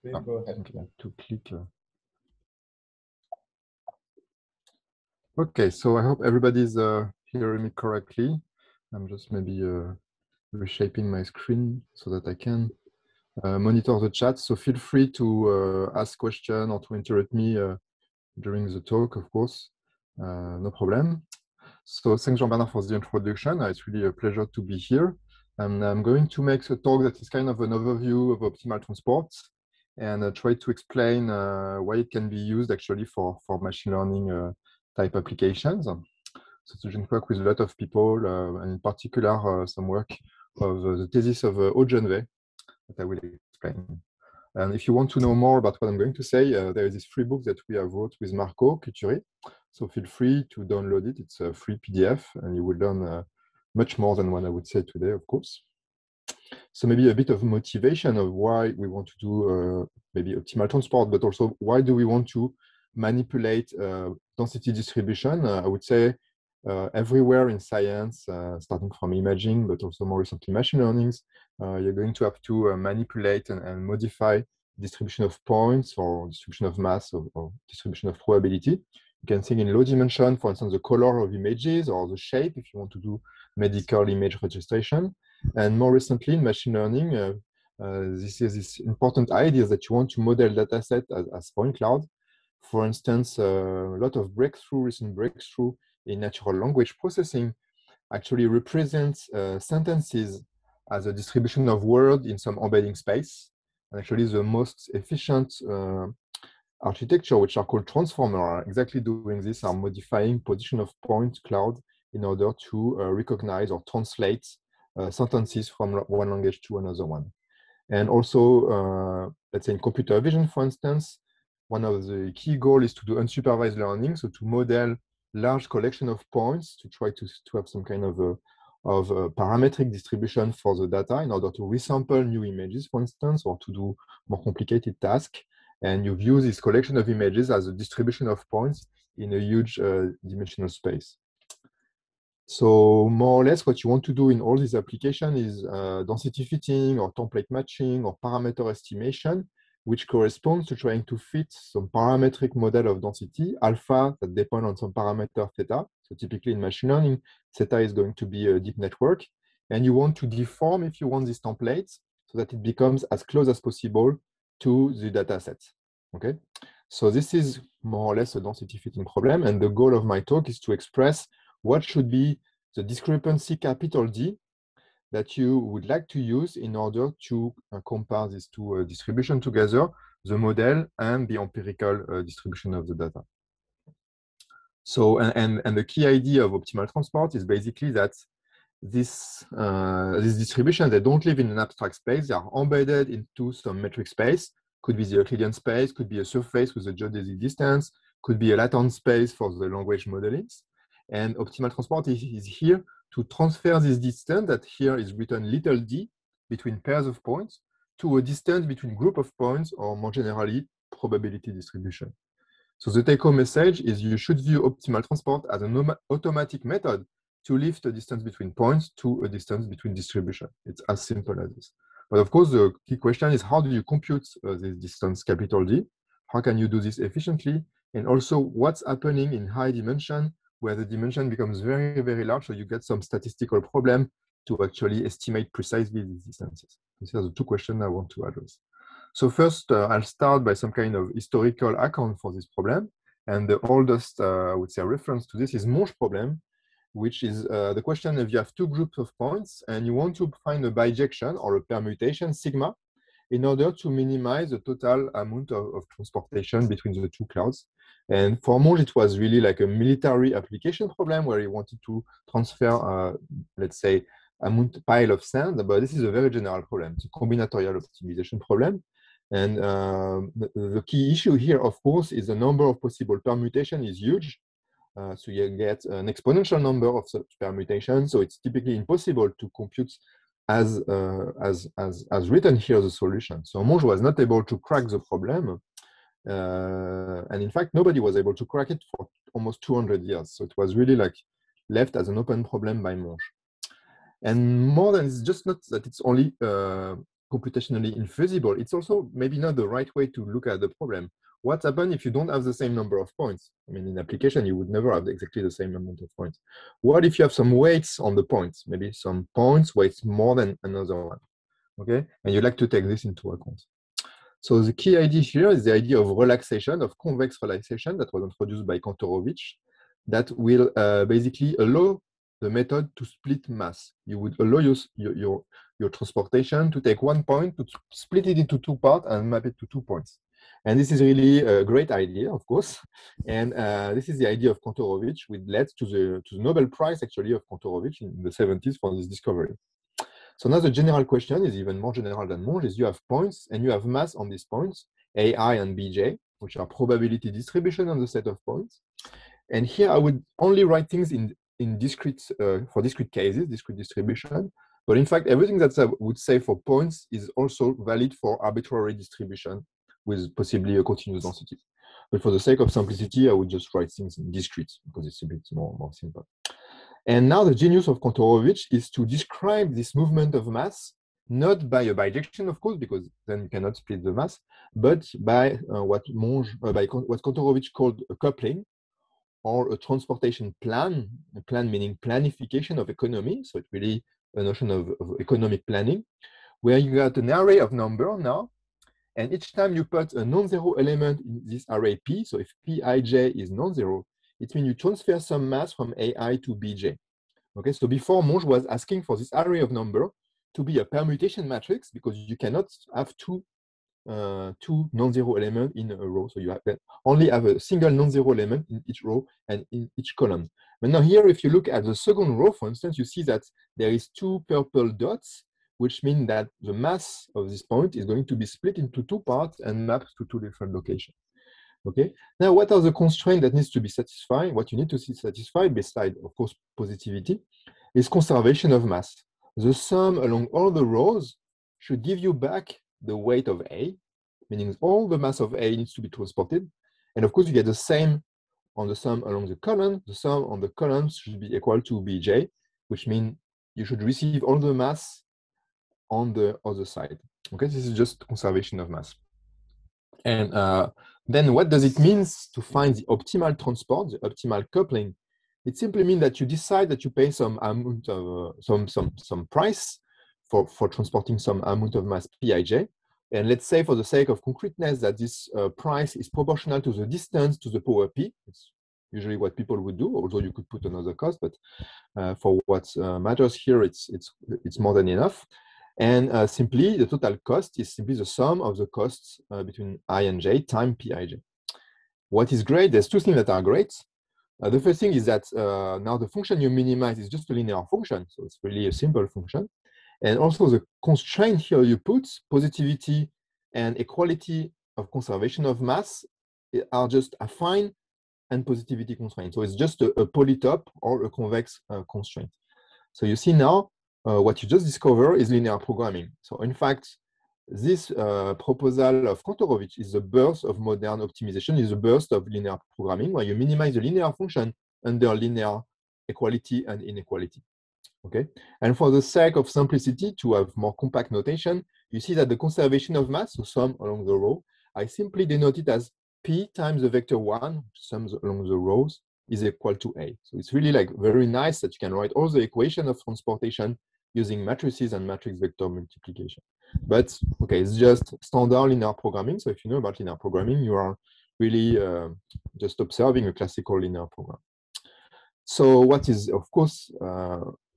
Please go ahead. Okay, to click. Okay, so I hope everybody's hearing me correctly. I'm just maybe reshaping my screen so that I can monitor the chat. So feel free to ask questions or to interrupt me during the talk, of course. No problem. So thanks, Jean-Bernard, for the introduction. It's really a pleasure to be here. And I'm going to make a talk that is kind of an overview of optimal transport and try to explain why it can be used actually for machine learning type applications. So it's a joint work with a lot of people, and in particular some work of the thesis of Aude-Genevais that I will explain. And if you want to know more about what I'm going to say, there is this free book that we have wrote with Marco Couturier. So feel free to download it. It's a free PDF, and you will learn much more than what I would say today, of course. So maybe a bit of motivation of why we want to do maybe optimal transport, but also why do we want to manipulate density distribution? I would say everywhere in science, starting from imaging, but also more recently machine learnings, you're going to have to manipulate and modify distribution of points or distribution of mass or distribution of probability. You can think in low dimension, for instance, the color of images or the shape if you want to do medical image registration. And more recently in machine learning, this is this important idea that you want to model data set as point cloud. For instance, a lot of recent breakthrough in natural language processing actually represents sentences as a distribution of words in some embedding space. And actually the most efficient architecture, which are called transformer, are exactly doing this, are modifying position of point cloud in order to recognize or translate sentences from one language to another one. And also, let's say in computer vision, for instance, one of the key goals is to do unsupervised learning, so to model large collection of points to try to have some kind of a parametric distribution for the data in order to resample new images, for instance, or to do more complicated tasks. And you view this collection of images as a distribution of points in a huge dimensional space. So more or less what you want to do in all these applications is density fitting or template matching or parameter estimation, which corresponds to trying to fit some parametric model of density, alpha, that depend on some parameter theta. So typically in machine learning, theta is going to be a deep network. And you want to deform, if you want, these templates so that it becomes as close as possible to the data set. Okay? So this is more or less a density fitting problem. And the goal of my talk is to express what should be the discrepancy capital D that you would like to use in order to compare these two distributions together, the model and the empirical distribution of the data. So, and the key idea of optimal transport is basically that these distributions, they don't live in an abstract space, they are embedded into some metric space. Could be the Euclidean space, could be a surface with a geodesic distance, could be a latent space for the language modelings. And optimal transport is here to transfer this distance that here is written little d between pairs of points to a distance between group of points, or more generally, probability distribution. So the take-home message is you should view optimal transport as an automatic method to lift a distance between points to a distance between distribution. It's as simple as this. But of course, the key question is how do you compute this distance capital D? How can you do this efficiently? And also what's happening in high dimension where the dimension becomes very, very large, so you get some statistical problem to actually estimate precisely these distances. These are the two questions I want to address. So first, I'll start by some kind of historical account for this problem. And the oldest, I would say, reference to this is Monge problem, which is the question if you have two groups of points and you want to find a bijection or a permutation, sigma, in order to minimize the total amount of transportation between the two clouds. And for Monge, it was really like a military application problem where he wanted to transfer, let's say, pile of sand, but this is a very general problem. It's a combinatorial optimization problem. And the key issue here, of course, is the number of possible permutation is huge. So you get an exponential number of such permutations. So it's typically impossible to compute as written here the solution. So Monge was not able to crack the problem. And in fact, nobody was able to crack it for almost 200 years. So it was really like left as an open problem by Monge. And more than it's just not that it's only computationally infeasible, it's also maybe not the right way to look at the problem. What happens if you don't have the same number of points? I mean, in application, you would never have exactly the same amount of points. What if you have some weights on the points? Maybe some points weighs more than another one, okay? And you'd like to take this into account. So the key idea here is the idea of relaxation, of convex relaxation that was introduced by Kantorovich, that will basically allow the method to split mass. You would allow your transportation to take one point, to split it into two parts and map it to 2 points. And this is really a great idea, of course. And this is the idea of Kantorovich, which led to the Nobel Prize, actually, of Kantorovich in the 70s for this discovery. So now the general question is even more general than Monge, is you have points and you have mass on these points, AI and BJ, which are probability distribution on the set of points. And here I would only write things in discrete, for discrete cases, discrete distribution. But in fact, everything that I would say for points is also valid for arbitrary distribution with possibly a continuous density. But for the sake of simplicity, I would just write things in discrete because it's a bit more simple. And now the genius of Kantorovich is to describe this movement of mass, not by a bijection, of course, because then you cannot split the mass, but by what Kantorovich called a coupling, or a transportation plan, a plan meaning planification of economy. So it's really a notion of economic planning, where you got an array of numbers now, and each time you put a non-zero element in this array P, so if Pij is non-zero, it means you transfer some mass from AI to Bj. Okay, so before Monge was asking for this array of number to be a permutation matrix because you cannot have two non-zero elements in a row. So you only have a single non-zero element in each row and in each column. But now here, if you look at the second row, for instance, you see that there is 2 purple dots, which mean that the mass of this point is going to be split into 2 parts and mapped to 2 different locations. Okay. Now, what are the constraints that needs to be satisfied? What you need to see satisfied, besides, of course, positivity, is conservation of mass. The sum along all the rows should give you back the weight of A, meaning all the mass of A needs to be transported. And of course, you get the same on the sum along the column. The sum on the columns should be equal to Bj, which means you should receive all the mass on the other side. Okay, this is just conservation of mass. And then what does it mean to find the optimal transport, the optimal coupling? It simply means that you decide that you pay some amount of some price for transporting some amount of mass Pij. And let's say for the sake of concreteness that this price is proportional to the distance to the power P. It's usually what people would do, although you could put another cost, but for what matters here, it's more than enough. And simply, the total cost is simply the sum of the costs between I and j times Pij. What is great, there's 2 things that are great. The first thing is that now the function you minimize is just a linear function, so it's really a simple function. And also the constraint here you put, positivity and equality of conservation of mass, are just affine and positivity constraint. So it's just a polytope or a convex constraint. So you see now, what you just discovered is linear programming. So in fact, this proposal of Kantorovich is the birth of modern optimization, is the birth of linear programming, where you minimize the linear function under linear equality and inequality. Okay, and for the sake of simplicity, to have more compact notation, you see that the conservation of mass, so sum along the row, I simply denote it as P times the vector 1, sums along the rows, is equal to A. So it's really like very nice that you can write all the equation of transportation using matrices and matrix vector multiplication. But okay, it's just standard linear programming. So if you know about linear programming, you are really just observing a classical linear program. So what is, of course,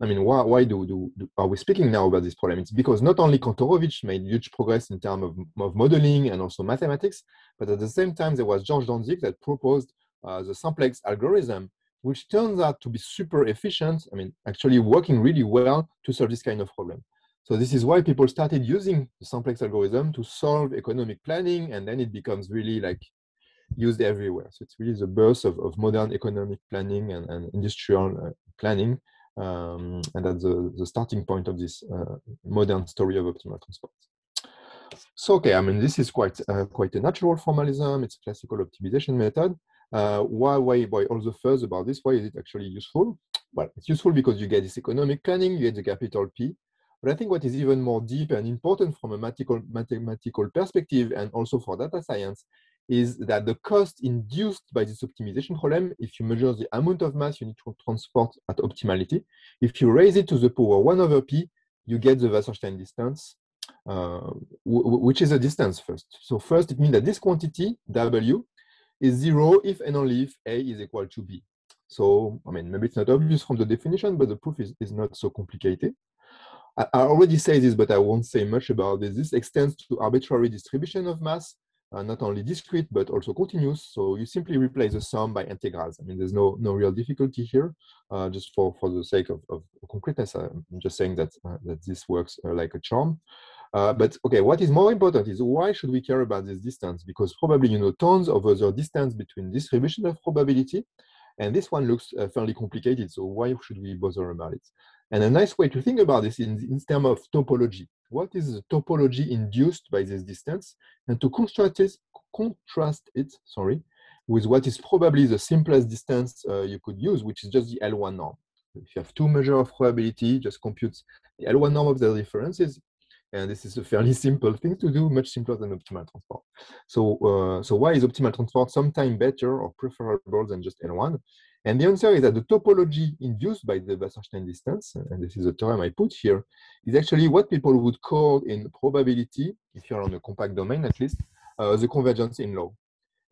I mean, why are we speaking now about this problem? It's because not only Kantorovich made huge progress in terms of modeling and also mathematics, but at the same time, there was George Dantzig that proposed the simplex algorithm, which turns out to be super efficient. I mean, actually working really well to solve this kind of problem. So this is why people started using the simplex algorithm to solve economic planning, and then it becomes really like used everywhere. So it's really the birth of modern economic planning and industrial planning. And that's the starting point of this modern story of optimal transport. So, okay, I mean, this is quite a natural formalism. It's a classical optimization method. Why all the fuzz about this? Why is it actually useful? Well, it's useful because you get this economic planning, you get the capital P. But I think what is even more deep and important from a mathematical perspective, and also for data science, is that the cost induced by this optimization problem, if you measure the amount of mass you need to transport at optimality, if you raise it to the power 1 over p, you get the Wasserstein distance, which is a distance first. So first, it means that this quantity, W, is 0 if and only if A is equal to B. So, I mean, maybe it's not obvious from the definition, but the proof is not so complicated. I already say this, but I won't say much about this. This extends to arbitrary distribution of mass, not only discrete, but also continuous. So you simply replace the sum by integrals. I mean, there's no real difficulty here. Just for the sake of concreteness, I'm just saying that, that this works like a charm. But okay, what is more important is why should we care about this distance? Because probably you know tons of other distance between distribution of probability, and this one looks fairly complicated. So why should we bother about it? And a nice way to think about this in terms of topology. What is the topology induced by this distance? And to contrast it, with what is probably the simplest distance you could use, which is just the L1 norm. If you have two measures of probability, just compute the L1 norm of the differences. And this is a fairly simple thing to do, much simpler than optimal transport. So, so why is optimal transport sometimes better or preferable than just L1? And the answer is that the topology induced by the Wasserstein distance, and this is a term I put here, is actually what people would call in probability, if you're on a compact domain at least, the convergence in law.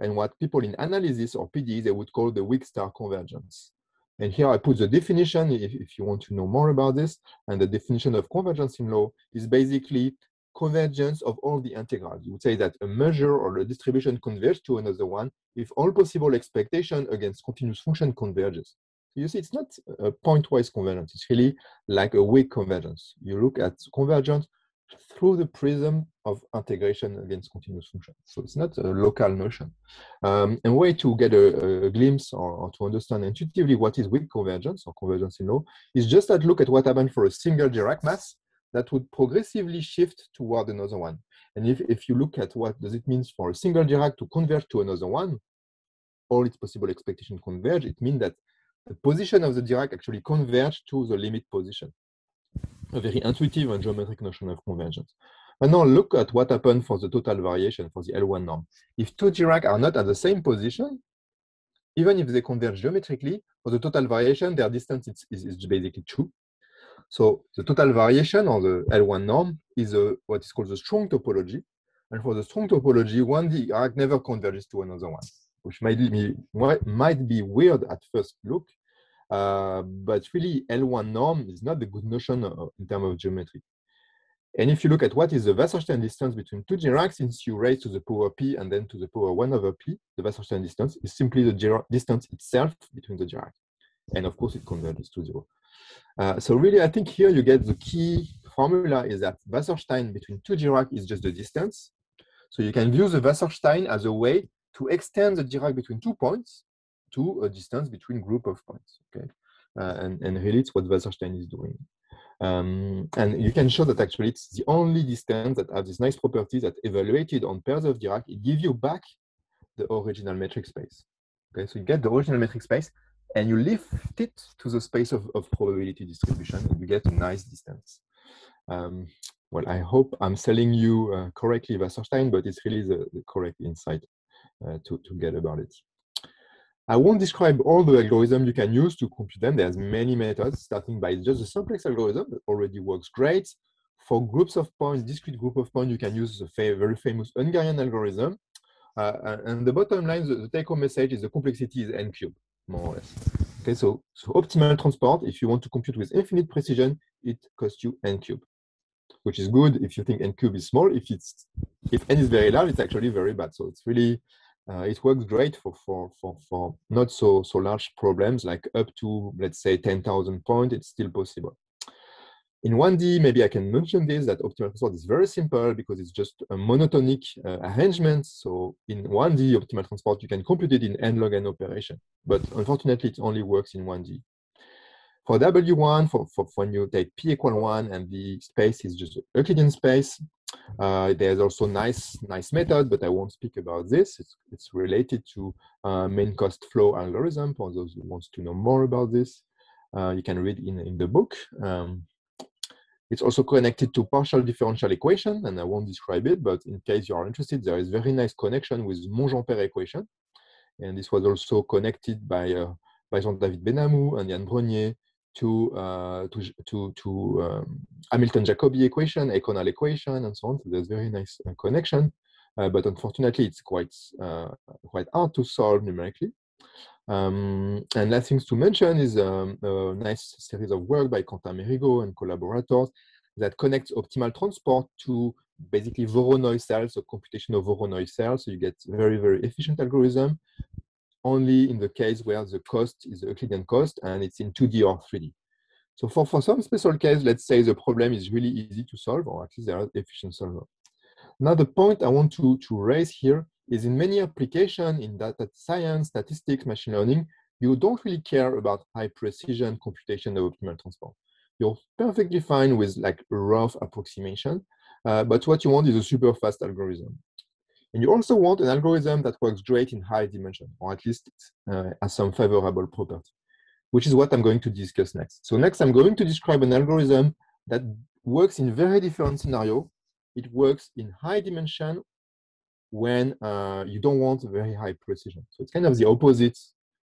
And what people in analysis or PD, they would call the weak star convergence. And here I put the definition, if you want to know more about this. And the definition of convergence in law is basically convergence of all the integrals. You would say that a measure or a distribution converges to another one if all possible expectation against continuous function converges. So you see, it's not a pointwise convergence. It's really like a weak convergence. You look at convergence through the prism of integration against continuous functions. So it's not a local notion. And a way to get a glimpse or to understand intuitively what is weak convergence or convergence in law is just to look at what happened for a single Dirac mass that would progressively shift toward another one. And if you look at what does it mean for a single Dirac to converge to another one, all its possible expectations converge, it means that the position of the Dirac actually converge to the limit position. A very intuitive and geometric notion of convergence. But now look at what happened for the total variation for the L1 norm. If two Dirac are not at the same position, even if they converge geometrically, for the total variation, their distance is basically 2. So the total variation or the L1 norm is what is called the strong topology. And for the strong topology, one Dirac never converges to another one, which might be weird at first look. But really, L1 norm is not the good notion in terms of geometry. And if you look at what is the Wasserstein distance between two Diracs, since you raise to the power p and then to the power 1 over p, the Wasserstein distance is simply the distance itself between the Diracs. And of course, it converges to 0. So really, I think here you get the key formula is that Wasserstein between two Dirac is just the distance. So you can view the Wasserstein as a way to extend the Dirac between 2 points to a distance between group of points. Okay, and really, it's what Wasserstein is doing. And you can show that actually it's the only distance that has this nice property that evaluated on pairs of Dirac, it gives you back the original metric space. Okay, so you get the original metric space and you lift it to the space of probability distribution and you get a nice distance. Well, I hope I'm selling you correctly Wasserstein, but it's really the correct insight to get about it. I won't describe all the algorithms you can use to compute them. There's many methods, starting by just the simplex algorithm that already works great. For groups of points, discrete group of points, you can use the very famous Hungarian algorithm. And the bottom line, the take-home message is the complexity is n cubed, more or less. Okay, so optimal transport, if you want to compute with infinite precision, it costs you n cubed, which is good if you think n cubed is small. If n is very large, it's actually very bad. So it's really it works great for not so large problems, like up to, let's say, 10,000 points, it's still possible. In 1D, maybe I can mention this, that optimal transport is very simple because it's just a monotonic arrangement. So in 1D optimal transport, you can compute it in n log n operation, but unfortunately, it only works in 1D. For W1, for when you take p equal 1 and the space is just Euclidean space, there's also nice method, but I won't speak about this. It's related to main cost flow algorithm for those who want to know more about this. You can read in the book. It's also connected to partial differential equation, and I won't describe it, but in case you are interested, there is very nice connection with Monge-Ampère equation. And this was also connected by Jean-David Benamou and Yann Brenier to Hamilton-Jacobi equation, Econal equation, and so on. So there's very nice connection, but unfortunately, it's quite hard to solve numerically. And last things to mention is a nice series of work by Quentin Mérigot and collaborators that connects optimal transport to basically Voronoi cells, so computation of Voronoi cells. So you get very, very efficient algorithm, only in the case where the cost is the Euclidean cost and it's in 2D or 3D. So for some special case, let's say the problem is really easy to solve, or at least there are efficient solvers. Now, the point I want to raise here is in many applications in data science, statistics, machine learning, you don't really care about high precision computation of optimal transport. You're perfectly fine with like a rough approximation, but what you want is a super fast algorithm. And you also want an algorithm that works great in high dimension, or at least has some favorable property, which is what I'm going to discuss next. So next, I'm going to describe an algorithm that works in very different scenarios. It works in high dimension when you don't want very high precision. So it's kind of the opposite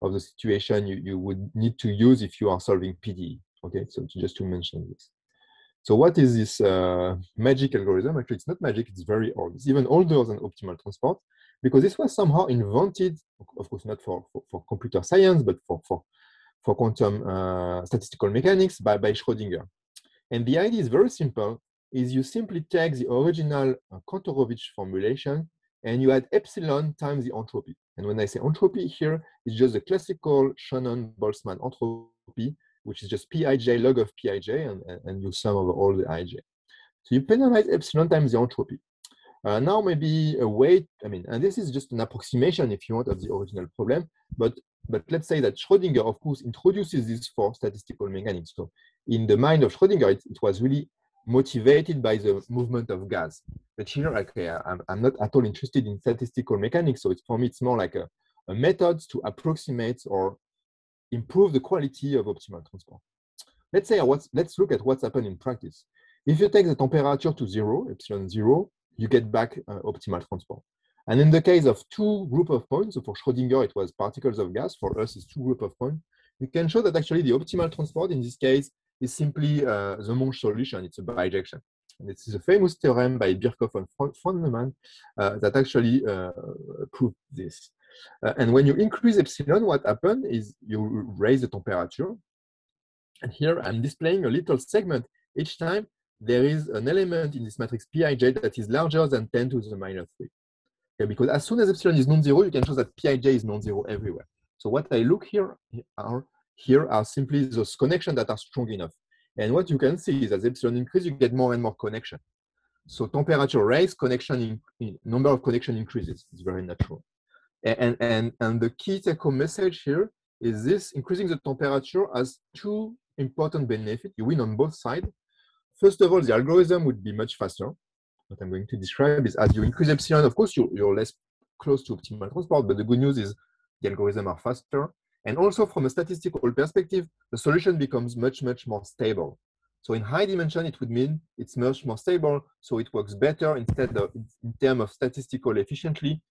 of the situation you would need to use if you are solving PDE. Okay, so just to mention this. So what is this magic algorithm? Actually, it's not magic, it's very old. It's even older than optimal transport, because this was somehow invented, of course, not for computer science, but for quantum statistical mechanics by Schrödinger. And the idea is very simple, is you simply take the original Kantorovich formulation and you add epsilon times the entropy. And when I say entropy here, it's just the classical Shannon-Boltzmann entropy, which is just Pij log of Pij, and you sum over all the Ij. So you penalize epsilon times the entropy. Now maybe a way, and this is just an approximation if you want of the original problem, but let's say that Schrödinger, of course, introduces this for statistical mechanics. So in the mind of Schrödinger, it was really motivated by the movement of gas. But here, okay, I'm not at all interested in statistical mechanics. So for me, it's more like a method to approximate or improve the quality of optimal transport. Let's look at what's happened in practice. If you take the temperature to 0, epsilon 0, you get back optimal transport. And in the case of two group of points, so for Schrödinger, it was particles of gas. For us, it's two group of points. You can show that actually the optimal transport in this case is simply the Monge solution. It's a bijection. And this is a famous theorem by Birkhoff and Froneman that actually proved this. And when you increase epsilon, what happens is you raise the temperature. And here I'm displaying a little segment. Each time there is an element in this matrix Pij that is larger than 10 to the minus 3. Okay, because as soon as epsilon is non-zero, you can show that Pij is non-zero everywhere. So what I look here are simply those connections that are strong enough. And what you can see is as epsilon increases, you get more and more connection. So temperature rise, number of connection increases. It's very natural. And the key take-home message here is this: increasing the temperature has two important benefits. You win on both sides. First of all, the algorithm would be much faster. What I'm going to describe is as you increase epsilon, of course, you're less close to optimal transport, but the good news is the algorithms are faster. And also from a statistical perspective, the solution becomes much, much more stable. So in high dimension, it would mean it's much more stable, so it works better instead of in terms of statistical efficiently,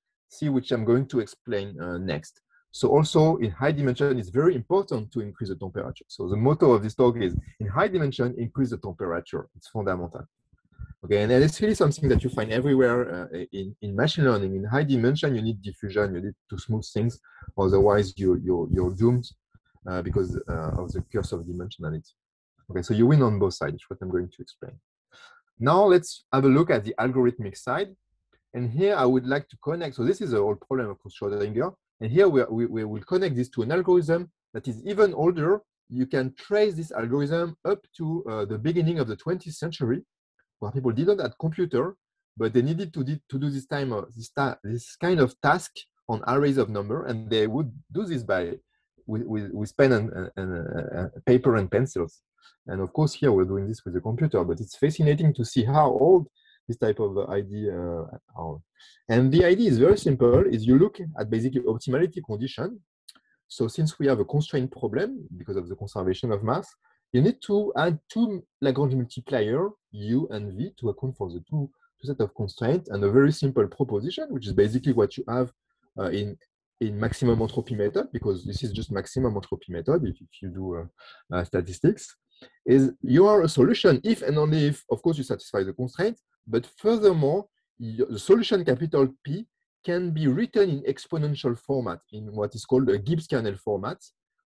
which I'm going to explain next. So also in high dimension, it's very important to increase the temperature. So the motto of this talk is, in high dimension, increase the temperature. It's fundamental. Okay, and it's really something that you find everywhere in machine learning. In high dimension, you need diffusion, you need to smooth things, otherwise you're doomed because of the curse of dimensionality. Okay, so you win on both sides, what I'm going to explain. Now let's have a look at the algorithmic side. And here I would like to connect, so this is the whole problem of Schrödinger. And here we will connect this to an algorithm that is even older. You can trace this algorithm up to the beginning of the 20th century, where people didn't have computer, but they needed to do this kind of task on arrays of number, and they would do this with pen and paper and pencils. And of course, here we're doing this with a computer, but it's fascinating to see how old this type of idea are. And the idea is very simple, is you look at basically optimality condition. So since we have a constraint problem because of the conservation of mass, you need to add two Lagrange multiplier, U and V, to account for the two set of constraints, and a very simple proposition, which is basically what you have in maximum entropy method, because this is just maximum entropy method if you do statistics, is you are a solution if and only if, of course, you satisfy the constraint, but furthermore, the solution capital P can be written in exponential format, in what is called a Gibbs kernel format.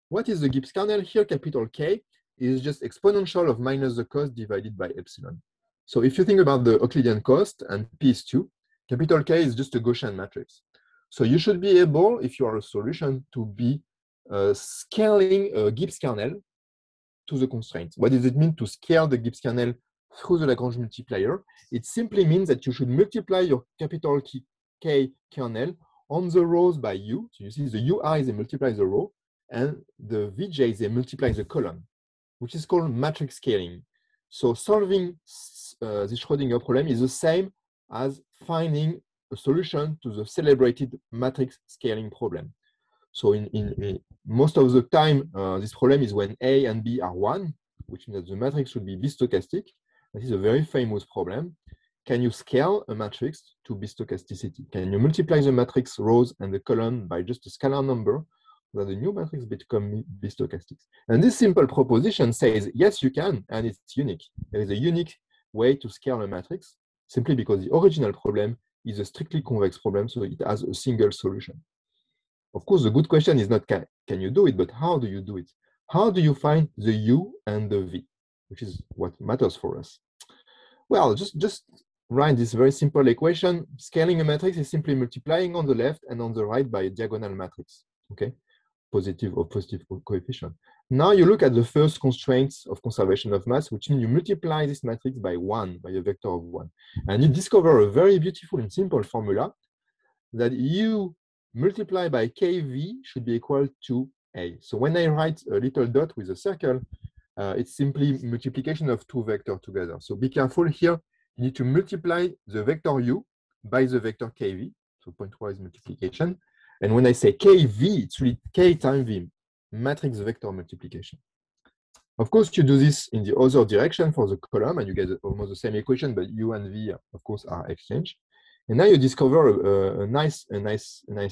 What is the Gibbs kernel? Here, capital K is just exponential of minus the cost divided by epsilon. So if you think about the Euclidean cost, and P is 2, capital K is just a Gaussian matrix. So you should be able, if you are a solution, to be scaling a Gibbs kernel to the constraint. What does it mean to scale the Gibbs kernel through the Lagrange multiplier? It simply means that you should multiply your capital K kernel on the rows by U. So you see the UI, they multiply the row, and the Vj, they multiply the column, which is called matrix scaling. So solving this Schrödinger problem is the same as finding a solution to the celebrated matrix scaling problem. So in most of the time, this problem is when A and B are 1, which means that the matrix should be bistochastic. That is a very famous problem. Can you scale a matrix to bistochasticity? Can you multiply the matrix rows and the column by just a scalar number so that the new matrix become bistochastic? And this simple proposition says, yes, you can, and it's unique. There is a unique way to scale a matrix, simply because the original problem is a strictly convex problem, so it has a single solution. Of course, the good question is not can you do it, but how do you do it? How do you find the U and the V, which is what matters for us? Well, just write this very simple equation. Scaling a matrix is simply multiplying on the left and on the right by a diagonal matrix, okay? Positive or positive coefficient. Now you look at the first constraints of conservation of mass, which means you multiply this matrix by 1, by a vector of 1. And you discover a very beautiful and simple formula that U multiplied by KV should be equal to A. So when I write a little dot with a circle, it's simply multiplication of two vectors together. So be careful here. You need to multiply the vector U by the vector KV, so pointwise multiplication. And when I say KV, it's really K times V, matrix vector multiplication. Of course, you do this in the other direction for the column, and you get almost the same equation, but U and V, of course, are exchanged. And now you discover a nice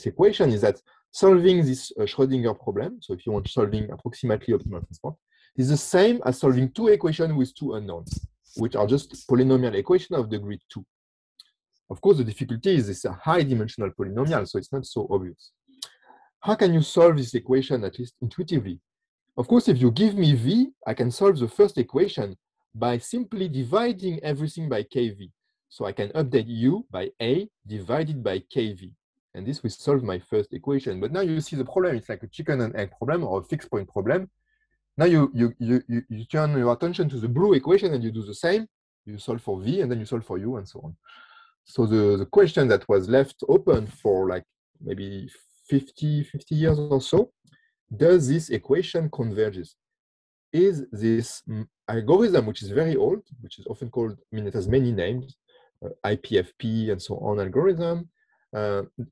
equation is that solving this Schrödinger problem, so if you want solving approximately optimal transport, is the same as solving two equations with two unknowns, which are just polynomial equations of degree 2. Of course, the difficulty is it's a high-dimensional polynomial, so it's not so obvious. How can you solve this equation, at least intuitively? Of course, if you give me V, I can solve the first equation by simply dividing everything by KV. So I can update U by A divided by KV. And this will solve my first equation. But now you see the problem, it's like a chicken and egg problem or a fixed point problem. Now you turn your attention to the blue equation and you do the same. You solve for V and then you solve for U and so on. So the question that was left open for like maybe 50 years or so, does this equation converges? Is this algorithm, which is very old, which is often called, I mean, it has many names, IPFP and so on algorithm,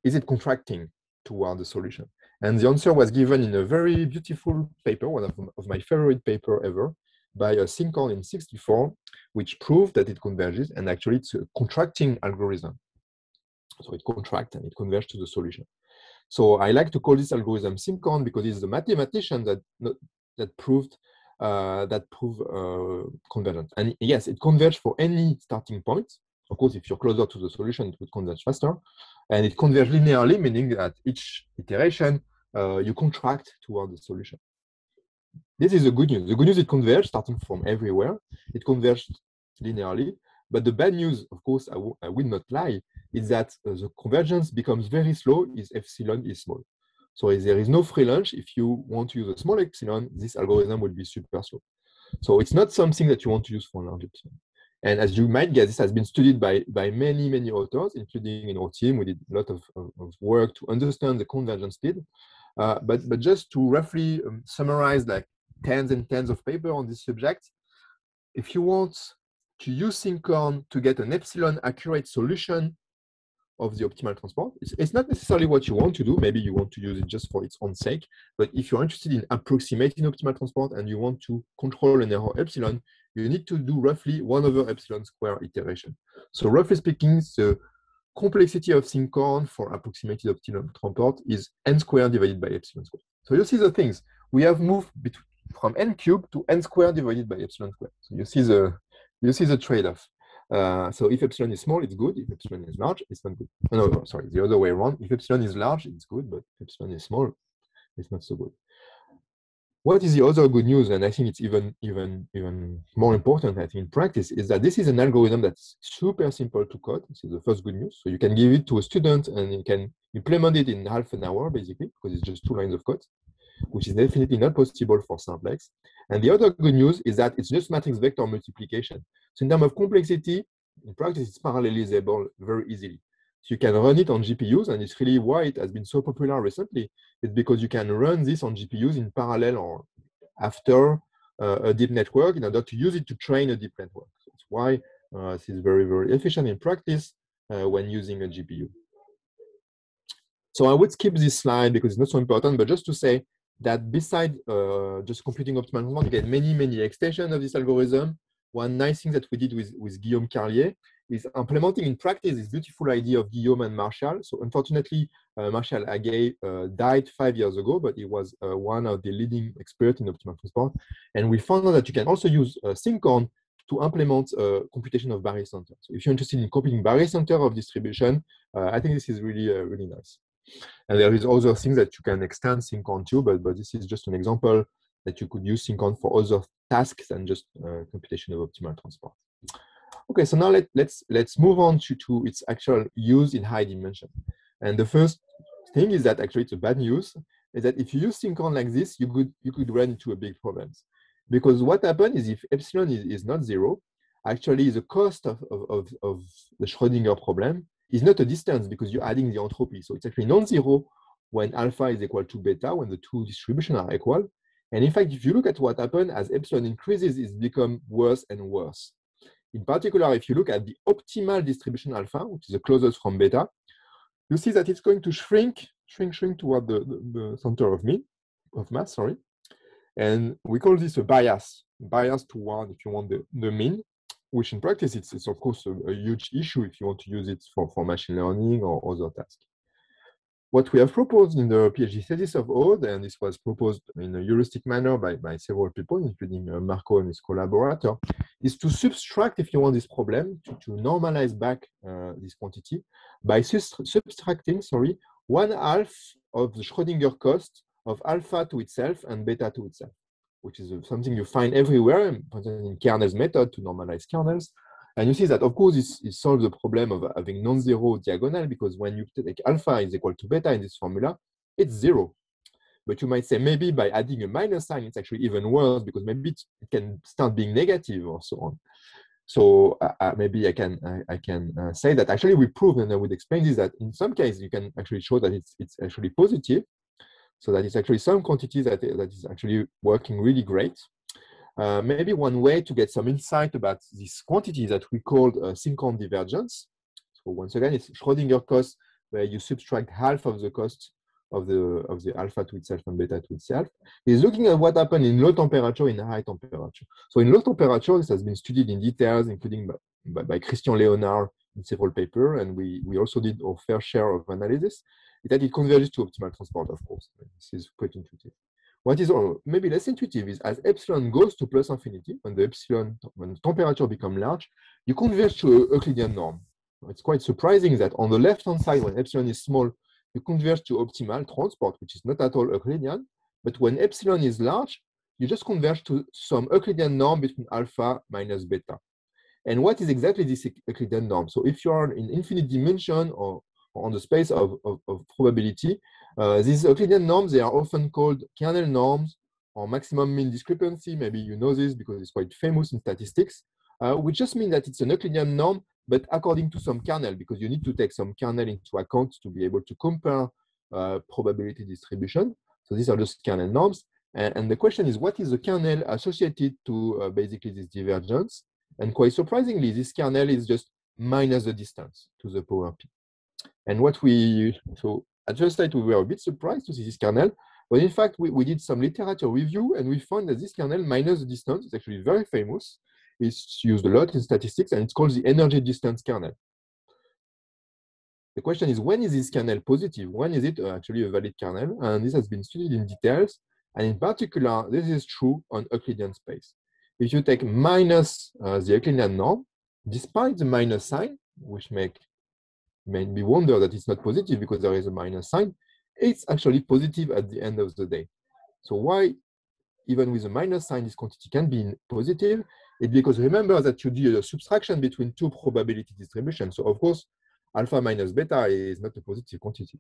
is it contracting toward the solution? And the answer was given in a very beautiful paper, one of my favorite paper ever, by a Sinkhorn in 64, which proved that it converges, and actually it's a contracting algorithm. So it contracts and it converges to the solution. So I like to call this algorithm Sinkhorn because it's the mathematician that proved convergence. And yes, it converges for any starting point. Of course, if you're closer to the solution, it would converge faster. And it converges linearly, meaning that each iteration, you contract toward the solution. This is the good news. The good news, it converges starting from everywhere. It converges linearly. But the bad news, of course, I will not lie, is that the convergence becomes very slow if epsilon is small. So if there is no free lunch, if you want to use a small epsilon, this algorithm will be super slow. So it's not something that you want to use for large epsilon. And as you might guess, this has been studied by many authors, including in our team. We did a lot of work to understand the convergence speed. But just to roughly summarize like tens and tens of papers on this subject, if you want to use Sinkhorn to get an epsilon accurate solution of the optimal transport. It's not necessarily what you want to do. Maybe you want to use it just for its own sake. But if you're interested in approximating optimal transport and you want to control an error epsilon, you need to do roughly 1 over epsilon square iteration. So roughly speaking, the complexity of SYNCORN for approximated optimal transport is n squared divided by epsilon squared. So you see the things. We have moved from n cubed to n squared divided by epsilon squared. So you see the trade-off. So if epsilon is small, it's good. If epsilon is large, it's not good. No, sorry, the other way around. If epsilon is large, it's good, but if epsilon is small, it's not so good. What is the other good news, and I think it's even more important, I think, in practice, is that this is an algorithm that's super simple to code. This is the first good news. So you can give it to a student and you can implement it in half an hour, basically, because it's just 2 lines of code, which is definitely not possible for simplex. And the other good news is that it's just matrix vector multiplication. So in terms of complexity, in practice, it's parallelizable very easily. So you can run it on GPUs, and it's really why it has been so popular recently. It's because you can run this on GPUs in parallel or after a deep network in order to use it to train a deep network. So that's why this is very, very efficient in practice when using a GPU. So I would skip this slide because it's not so important, but just to say that besides just computing optimal transport, you get many extensions of this algorithm. One nice thing that we did with Guillaume Carlier is implementing in practice this beautiful idea of Guillaume and Marshall. So unfortunately, Marshall Agay died 5 years ago, but he was one of the leading experts in optimal transport. And we found out that you can also use SYNCORN to implement computation of barycenter. So if you're interested in computing barycenter of distribution, I think this is really, really nice. And there is other things that you can extend SYNCORN to, but this is just an example that you could use SYNCORN for other tasks than just computation of optimal transport. Okay, so now let's move on to its actual use in high dimension. And the first thing is that actually it's a bad news, is that if you use SYNCORN like this, you could run into a big problems. Because what happens is if epsilon is not 0, actually the cost of the Schrödinger problem is not a distance because you're adding the entropy. So it's actually non-zero when alpha is equal to beta, when the two distributions are equal. And in fact, if you look at what happened as epsilon increases, it's become worse and worse. In particular, if you look at the optimal distribution alpha, which is the closest from beta, you see that it's going to shrink toward the center of mass, sorry. And we call this a bias toward, if you want, the mean, which in practice, it's of course a huge issue if you want to use it for machine learning or other tasks. What we have proposed in the PhD thesis of Aude, and this was proposed in a heuristic manner by several people, including Marco and his collaborator, is to subtract, if you want, this problem, to normalize back this quantity by subtracting, 1/2 of the Schrödinger cost of alpha to itself and beta to itself, which is something you find everywhere, in Kernel's method to normalize kernels. And you see that, of course, it solves the problem of having non-zero diagonal, because when you take alpha is equal to beta in this formula, it's 0. But you might say maybe by adding a minus sign, it's actually even worse, because maybe it can start being negative or so on. So maybe I can say that actually we proved, and I would explain this, that in some cases you can actually show that it's actually positive. So that it's actually some quantity that is actually working really great. Maybe one way to get some insight about this quantity that we called SYNCORN divergence. So once again, it's Schrödinger cost, where you subtract half of the cost of the alpha to itself and beta to itself. Is looking at what happened in low temperature, in high temperature. So in low temperature, this has been studied in details, including by Christian Leonard in several papers, and we also did our fair share of analysis. That it converges to optimal transport, of course. This is quite intuitive. What is maybe less intuitive is as epsilon goes to plus infinity, when the temperature becomes large, you converge to a Euclidean norm. It's quite surprising that on the left-hand side, when epsilon is small, you converge to optimal transport, which is not at all Euclidean. But when epsilon is large, you just converge to some Euclidean norm between alpha minus beta. And what is exactly this Euclidean norm? So if you are in infinite dimension or on the space of probability, these Euclidean norms, they are often called kernel norms or maximum mean discrepancy. Maybe you know this because it's quite famous in statistics, which just means that it's an Euclidean norm, but according to some kernel, because you need to take some kernel into account to be able to compare probability distribution. So these are just kernel norms. And the question is, what is the kernel associated to basically this divergence? And quite surprisingly, this kernel is just minus the distance to the power p. And so at first sight, we were a bit surprised to see this kernel, but in fact, we did some literature review and we found that this kernel minus the distance is actually very famous. It's used a lot in statistics and it's called the energy distance kernel. The question is, when is this kernel positive? When is it actually a valid kernel? And this has been studied in details. And in particular, this is true on Euclidean space. If you take minus the Euclidean norm, despite the minus sign, which made me wonder that it's not positive because there is a minus sign, it's actually positive at the end of the day. So why, even with a minus sign, this quantity can be positive? It's because remember that you do a subtraction between two probability distributions. So of course, alpha minus beta is not a positive quantity.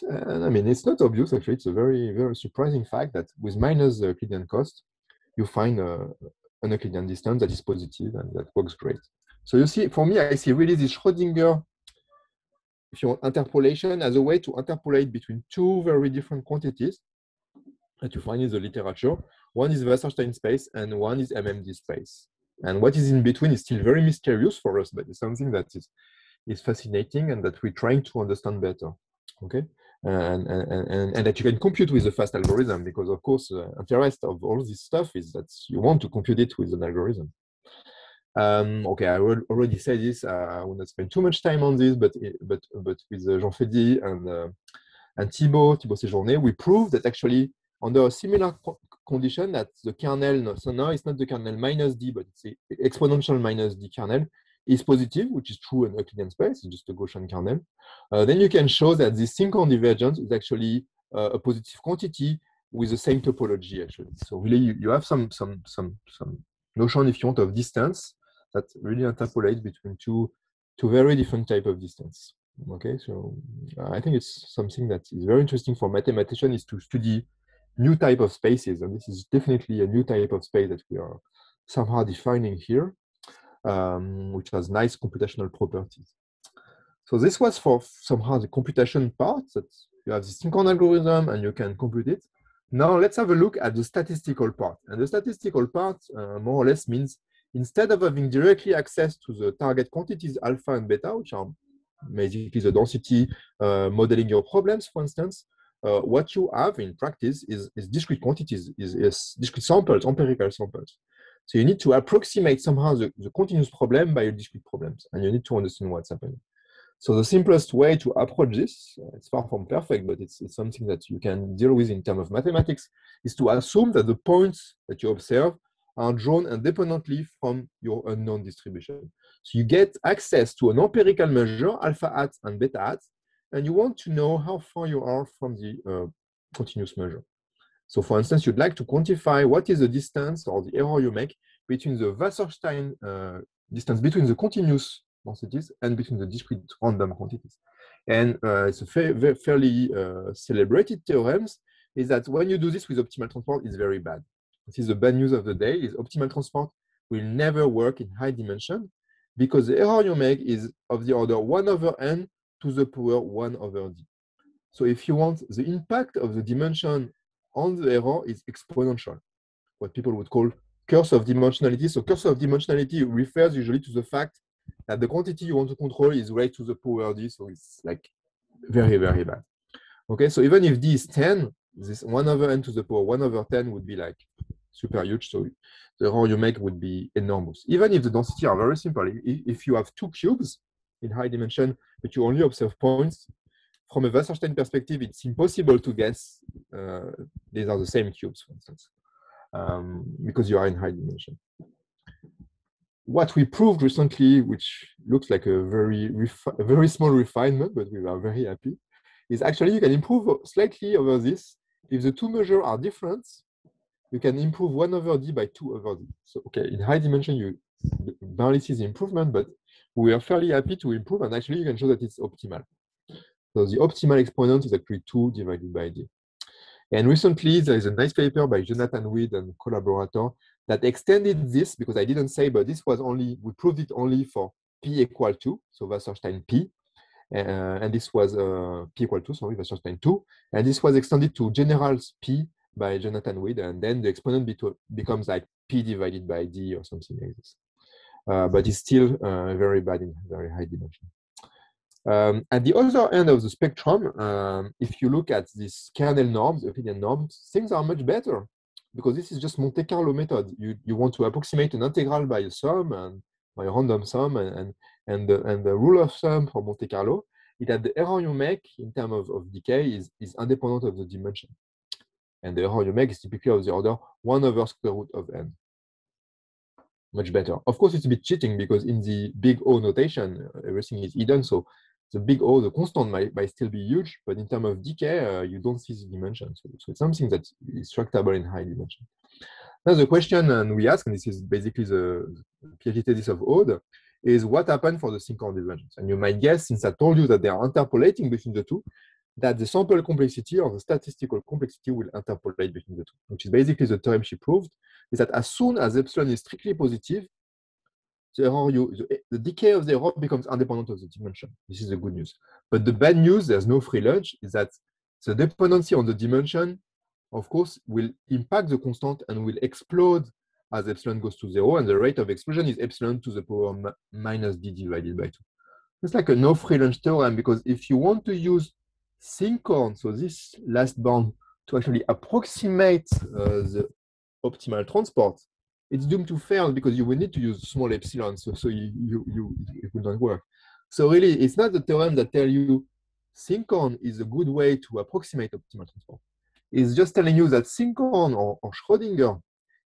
And I mean, it's not obvious, actually. It's a very, very surprising fact that with minus the Euclidean cost, you find an Euclidean distance that is positive and that works great. So you see, for me, I see really this Schrodinger, if you want, interpolation as a way to interpolate between two very different quantities that you find in the literature. One is Wasserstein space and one is MMD space. And what is in between is still very mysterious for us, but it's something that is fascinating and that we're trying to understand better. Okay, and that you can compute with a fast algorithm, because of course the interest of all this stuff is that you want to compute it with an algorithm. Okay, I already said this. I will not spend too much time on this, but with Jean Fédy and Thibaut Séjourné, we proved that actually under a similar condition that the kernel, so now it's not the kernel minus d, but it's the exponential minus d kernel, is positive, which is true in Euclidean space, it's just a Gaussian kernel. Then you can show that this synchrone divergence is actually a positive quantity with the same topology, actually. So really, you have some notion, if you want, of distance that really interpolates between two very different type of distance. Okay, so I think it's something that is very interesting for mathematicians, is to study new type of spaces, and this is definitely a new type of space that we are somehow defining here. Which has nice computational properties. So this was for somehow the computation part, that you have the synchrone algorithm and you can compute it. Now let's have a look at the statistical part. And the statistical part more or less means, instead of having directly access to the target quantities alpha and beta, which are basically the density modeling your problems, for instance, what you have in practice is discrete quantities, is discrete samples, empirical samples. So you need to approximate somehow the continuous problem by a discrete problems, and you need to understand what's happening. So the simplest way to approach this, it's far from perfect, but it's something that you can deal with in terms of mathematics, is to assume that the points that you observe are drawn independently from your unknown distribution. So you get access to an empirical measure, alpha hat and beta hat, and you want to know how far you are from the continuous measure. So for instance, you'd like to quantify what is the distance or the error you make between the Wasserstein distance between the continuous densities and between the discrete random quantities. And it's a fairly celebrated theorem, is that when you do this with optimal transport, it's very bad. This is the bad news of the day, is optimal transport will never work in high dimension, because the error you make is of the order 1 over n to the power 1 over d. So if you want, the impact of the dimension on the error is exponential, what people would call curse of dimensionality. So curse of dimensionality refers usually to the fact that the quantity you want to control is raised to the power d, so it's like very, very bad. Okay, so even if d is 10, this 1 over n to the power 1 over 10 would be like super huge, so the error you make would be enormous. Even if the density are very simple, if you have two cubes in high dimension, but you only observe points, from a Wasserstein perspective, it's impossible to guess these are the same cubes, for instance, because you are in high dimension. What we proved recently, which looks like a very small refinement, but we are very happy, is actually you can improve slightly over this. If the two measures are different, you can improve 1 over d by 2 over d. So, okay, in high dimension, you barely see the improvement, but we are fairly happy to improve, and actually you can show that it's optimal. So the optimal exponent is actually 2 divided by d. And recently, there is a nice paper by Jonathan Weed and collaborator that extended this, because I didn't say, but this was only, we proved it only for p equal 2, so Wasserstein p. And this was p equal 2, sorry, Wasserstein 2. And this was extended to generals p by Jonathan Weed, and then the exponent becomes like p divided by d or something like this. But it's still very bad in very high dimension. At the other end of the spectrum, if you look at these kernel norms, Euclidean norms, things are much better because this is just Monte Carlo method. You want to approximate an integral by a sum and by a random sum and the rule of thumb for Monte Carlo is that the error you make in terms of decay is independent of the dimension. And the error you make is typically of the order 1 over square root of n. Much better. Of course, it's a bit cheating because in the big O notation, everything is hidden. So the big O, the constant might still be huge, but in terms of decay, you don't see the dimension. So it's something that is tractable in high dimension. Now the question we ask, and this is basically the PhD thesis of Aude, is what happened for the synchron divergence? And you might guess, since I told you that they are interpolating between the two, that the sample complexity or the statistical complexity will interpolate between the two, which is basically the theorem she proved, is that as soon as epsilon is strictly positive, the decay of the error becomes independent of the dimension. This is the good news. But the bad news, there's no free lunch, is that the dependency on the dimension, of course, will impact the constant and will explode as epsilon goes to 0, and the rate of explosion is epsilon to the power minus d divided by 2. It's like a no free lunch theorem, because if you want to use synchron, so this last bound, to actually approximate the optimal transport, it's doomed to fail because you will need to use small epsilon, so it will not work. So really, it's not the theorem that tells you synchron is a good way to approximate optimal transport. It's just telling you that synchron or Schrodinger,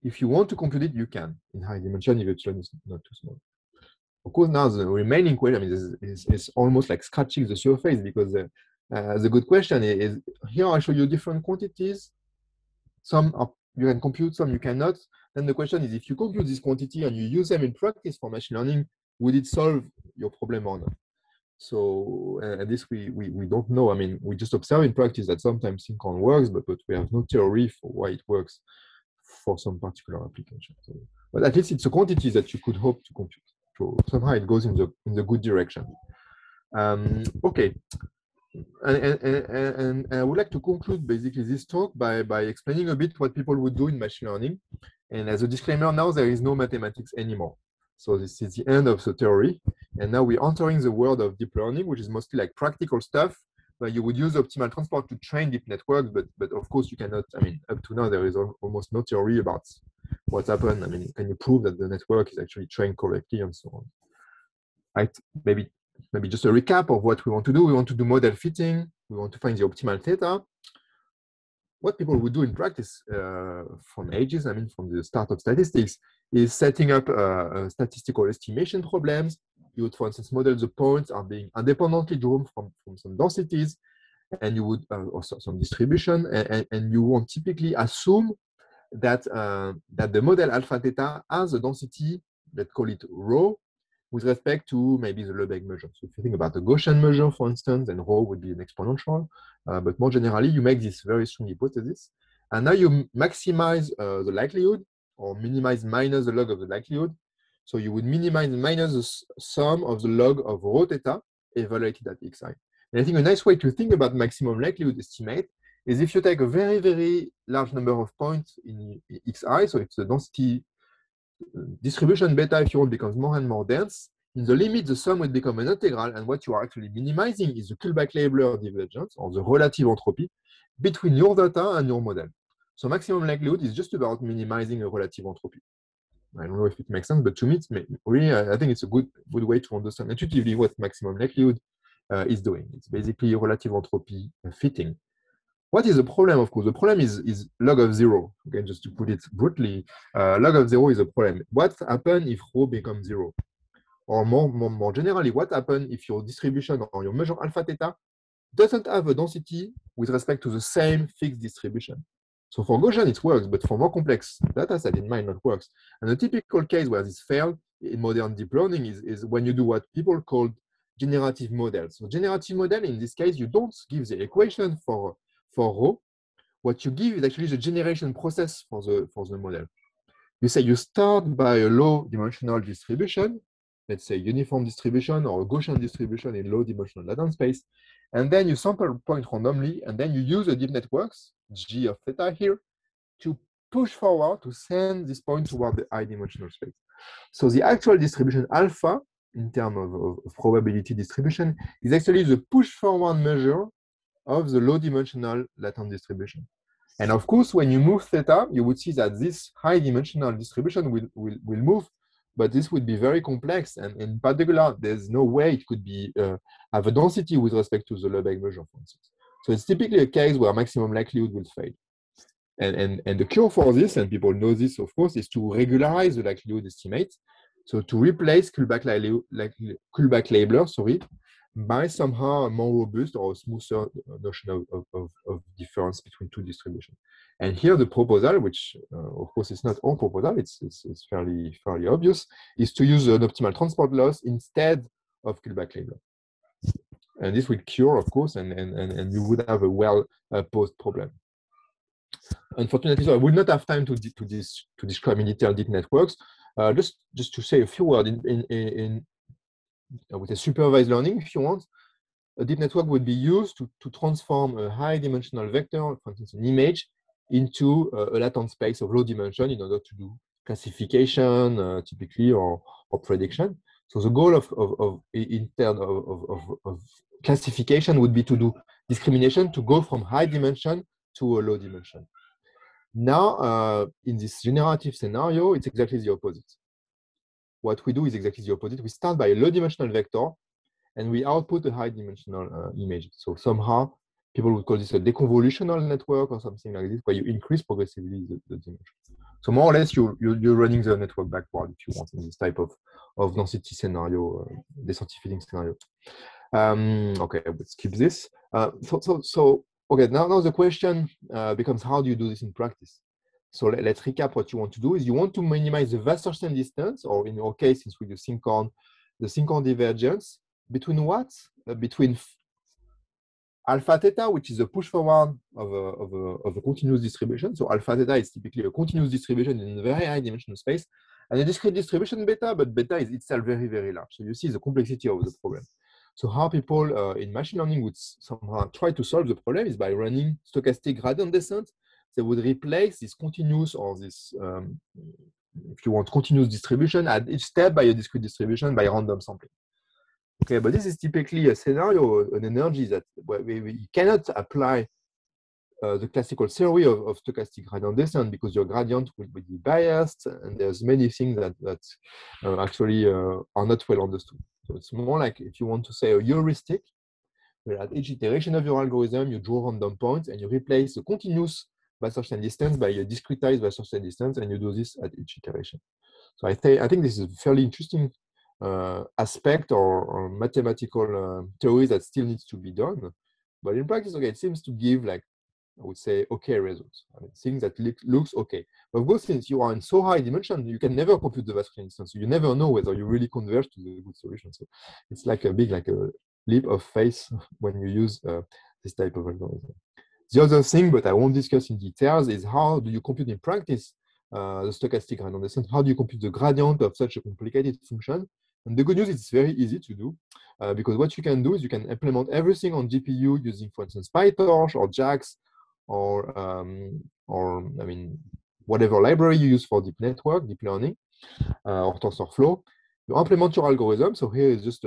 if you want to compute it, you can in high dimension if epsilon is not too small. Of course, now the remaining question, I mean, is almost like scratching the surface, because the good question is, here I show you different quantities. Some you can compute, some you cannot. Then the question is, if you compute this quantity and you use them in practice for machine learning, would it solve your problem or not? So this we don't know. I mean, we just observe in practice that sometimes synchron works, but we have no theory for why it works for some particular application. So, but at least it's a quantity that you could hope to compute. So somehow it goes in the good direction. Okay. And I would like to conclude basically this talk by explaining a bit what people would do in machine learning. And as a disclaimer, now there is no mathematics anymore. So this is the end of the theory. And now we're entering the world of deep learning, which is mostly like practical stuff, where you would use optimal transport to train deep networks. But of course, you cannot, I mean, up to now, there is almost no theory about what's happened. I mean, can you prove that the network is actually trained correctly and so on? Right? Maybe just a recap of what we want to do. We want to do model fitting. We want to find the optimal theta. What people would do in practice from ages, I mean, from the start of statistics, is setting up statistical estimation problems. You would, for instance, model the points are being independently drawn from some densities, and you would also some distribution, and you won't typically assume that that the model alpha theta has a density, let's call it rho, with respect to maybe the Lebesgue measure. So if you think about the Gaussian measure, for instance, then rho would be an exponential. But more generally, you make this very strong hypothesis. And now you maximize the likelihood, or minimize minus the log of the likelihood. So you would minimize minus the sum of the log of rho theta evaluated at xi. And I think a nice way to think about maximum likelihood estimate is if you take a very, very large number of points in xi, so it's the density distribution beta, if you want, becomes more and more dense. In the limit, the sum will become an integral, and what you are actually minimizing is the Kullback-Leibler divergence, or the relative entropy, between your data and your model. So maximum likelihood is just about minimizing a relative entropy. I don't know if it makes sense, but to me, really, I think it's a good way to understand intuitively what maximum likelihood is doing. It's basically relative entropy fitting. What is the problem? Of course, the problem is log of 0. Okay, just to put it brutally, log of 0 is a problem. What happens if rho becomes 0? Or more generally, what happens if your distribution or your measure alpha theta doesn't have a density with respect to the same fixed distribution? So for Gaussian, it works, but for more complex data set, it might not work. And the typical case where this failed in modern deep learning is when you do what people call generative models. So generative model, in this case, you don't give the equation for rho. What you give is actually the generation process for the model. You say you start by a low dimensional distribution, let's say uniform distribution or a Gaussian distribution in low dimensional latent space, and then you sample point randomly, and then you use the deep networks, G of theta here, to push forward to send this point toward the high dimensional space. So the actual distribution alpha in terms of probability distribution is actually the push forward measure of the low dimensional latent distribution. And of course, when you move theta, you would see that this high dimensional distribution will move, but this would be very complex. And in particular, there's no way it could be have a density with respect to the Lebesgue measure, for instance. So it's typically a case where maximum likelihood will fail. And the cure for this, and people know this, of course, is to regularize the likelihood estimate. So to replace Kullback-Leibler, by somehow a more robust or a smoother notion of difference between two distributions. And here the proposal, which of course is not our proposal, it's fairly obvious, is to use an optimal transport loss instead of Kullback-Leibler. And this will cure, of course, and you would have a well-posed problem. Unfortunately, so I will not have time to describe in detail deep networks. Just to say a few words with a supervised learning, if you want, a deep network would be used to transform a high dimensional vector, for instance, an image, into a latent space of low dimension in order to do classification, typically, or prediction. So the goal in terms of classification would be to do discrimination to go from high dimension to a low dimension. Now, in this generative scenario, it's exactly the opposite. What we do is exactly the opposite. We start by a low dimensional vector and we output a high dimensional image. So somehow people would call this a deconvolutional network or something like this, where you increase progressively the dimension. So more or less you're running the network backward if you want in this type of density scenario, density fitting scenario. Okay, let's skip this. So okay, now the question becomes, how do you do this in practice? So let's recap what you want to do is you want to minimize the Wasserstein distance, or in our case, since we do SYNCHRON, the SYNCHRON divergence between what? Between alpha theta, which is a push forward of a continuous distribution. So alpha theta is typically a continuous distribution in a very high dimensional space, and a discrete distribution beta, but beta is itself very, very large. So you see the complexity of the problem. So how people in machine learning would somehow try to solve the problem is by running stochastic gradient descent. They would replace this continuous or this, if you want, continuous distribution at each step by a discrete distribution by random sampling. Okay, but this is typically a scenario, an energy that we cannot apply the classical theory of stochastic gradient descent because your gradient will be biased, and there's many things that actually are not well understood. So it's more like if you want to say a heuristic, where at each iteration of your algorithm, you draw random points and you replace the continuous Wasserstein distance by a discretized Wasserstein distance, and you do this at each iteration. So I think this is a fairly interesting aspect or mathematical theory that still needs to be done. But in practice, okay, it seems to give, like, I would say, okay results. I mean, things that looks okay. But of course, since you are in so high dimension, you can never compute the Wasserstein distance. So you never know whether you really converge to the good solution. So it's like a big, like a leap of faith when you use this type of algorithm. The other thing, but I won't discuss in details, is how do you compute in practice the stochastic gradient descent? How do you compute the gradient of such a complicated function? And the good news is it's very easy to do because what you can do is you can implement everything on GPU using, for instance, PyTorch or JAX or I mean, whatever library you use for deep network, deep learning, or TensorFlow. You implement your algorithm. So here is just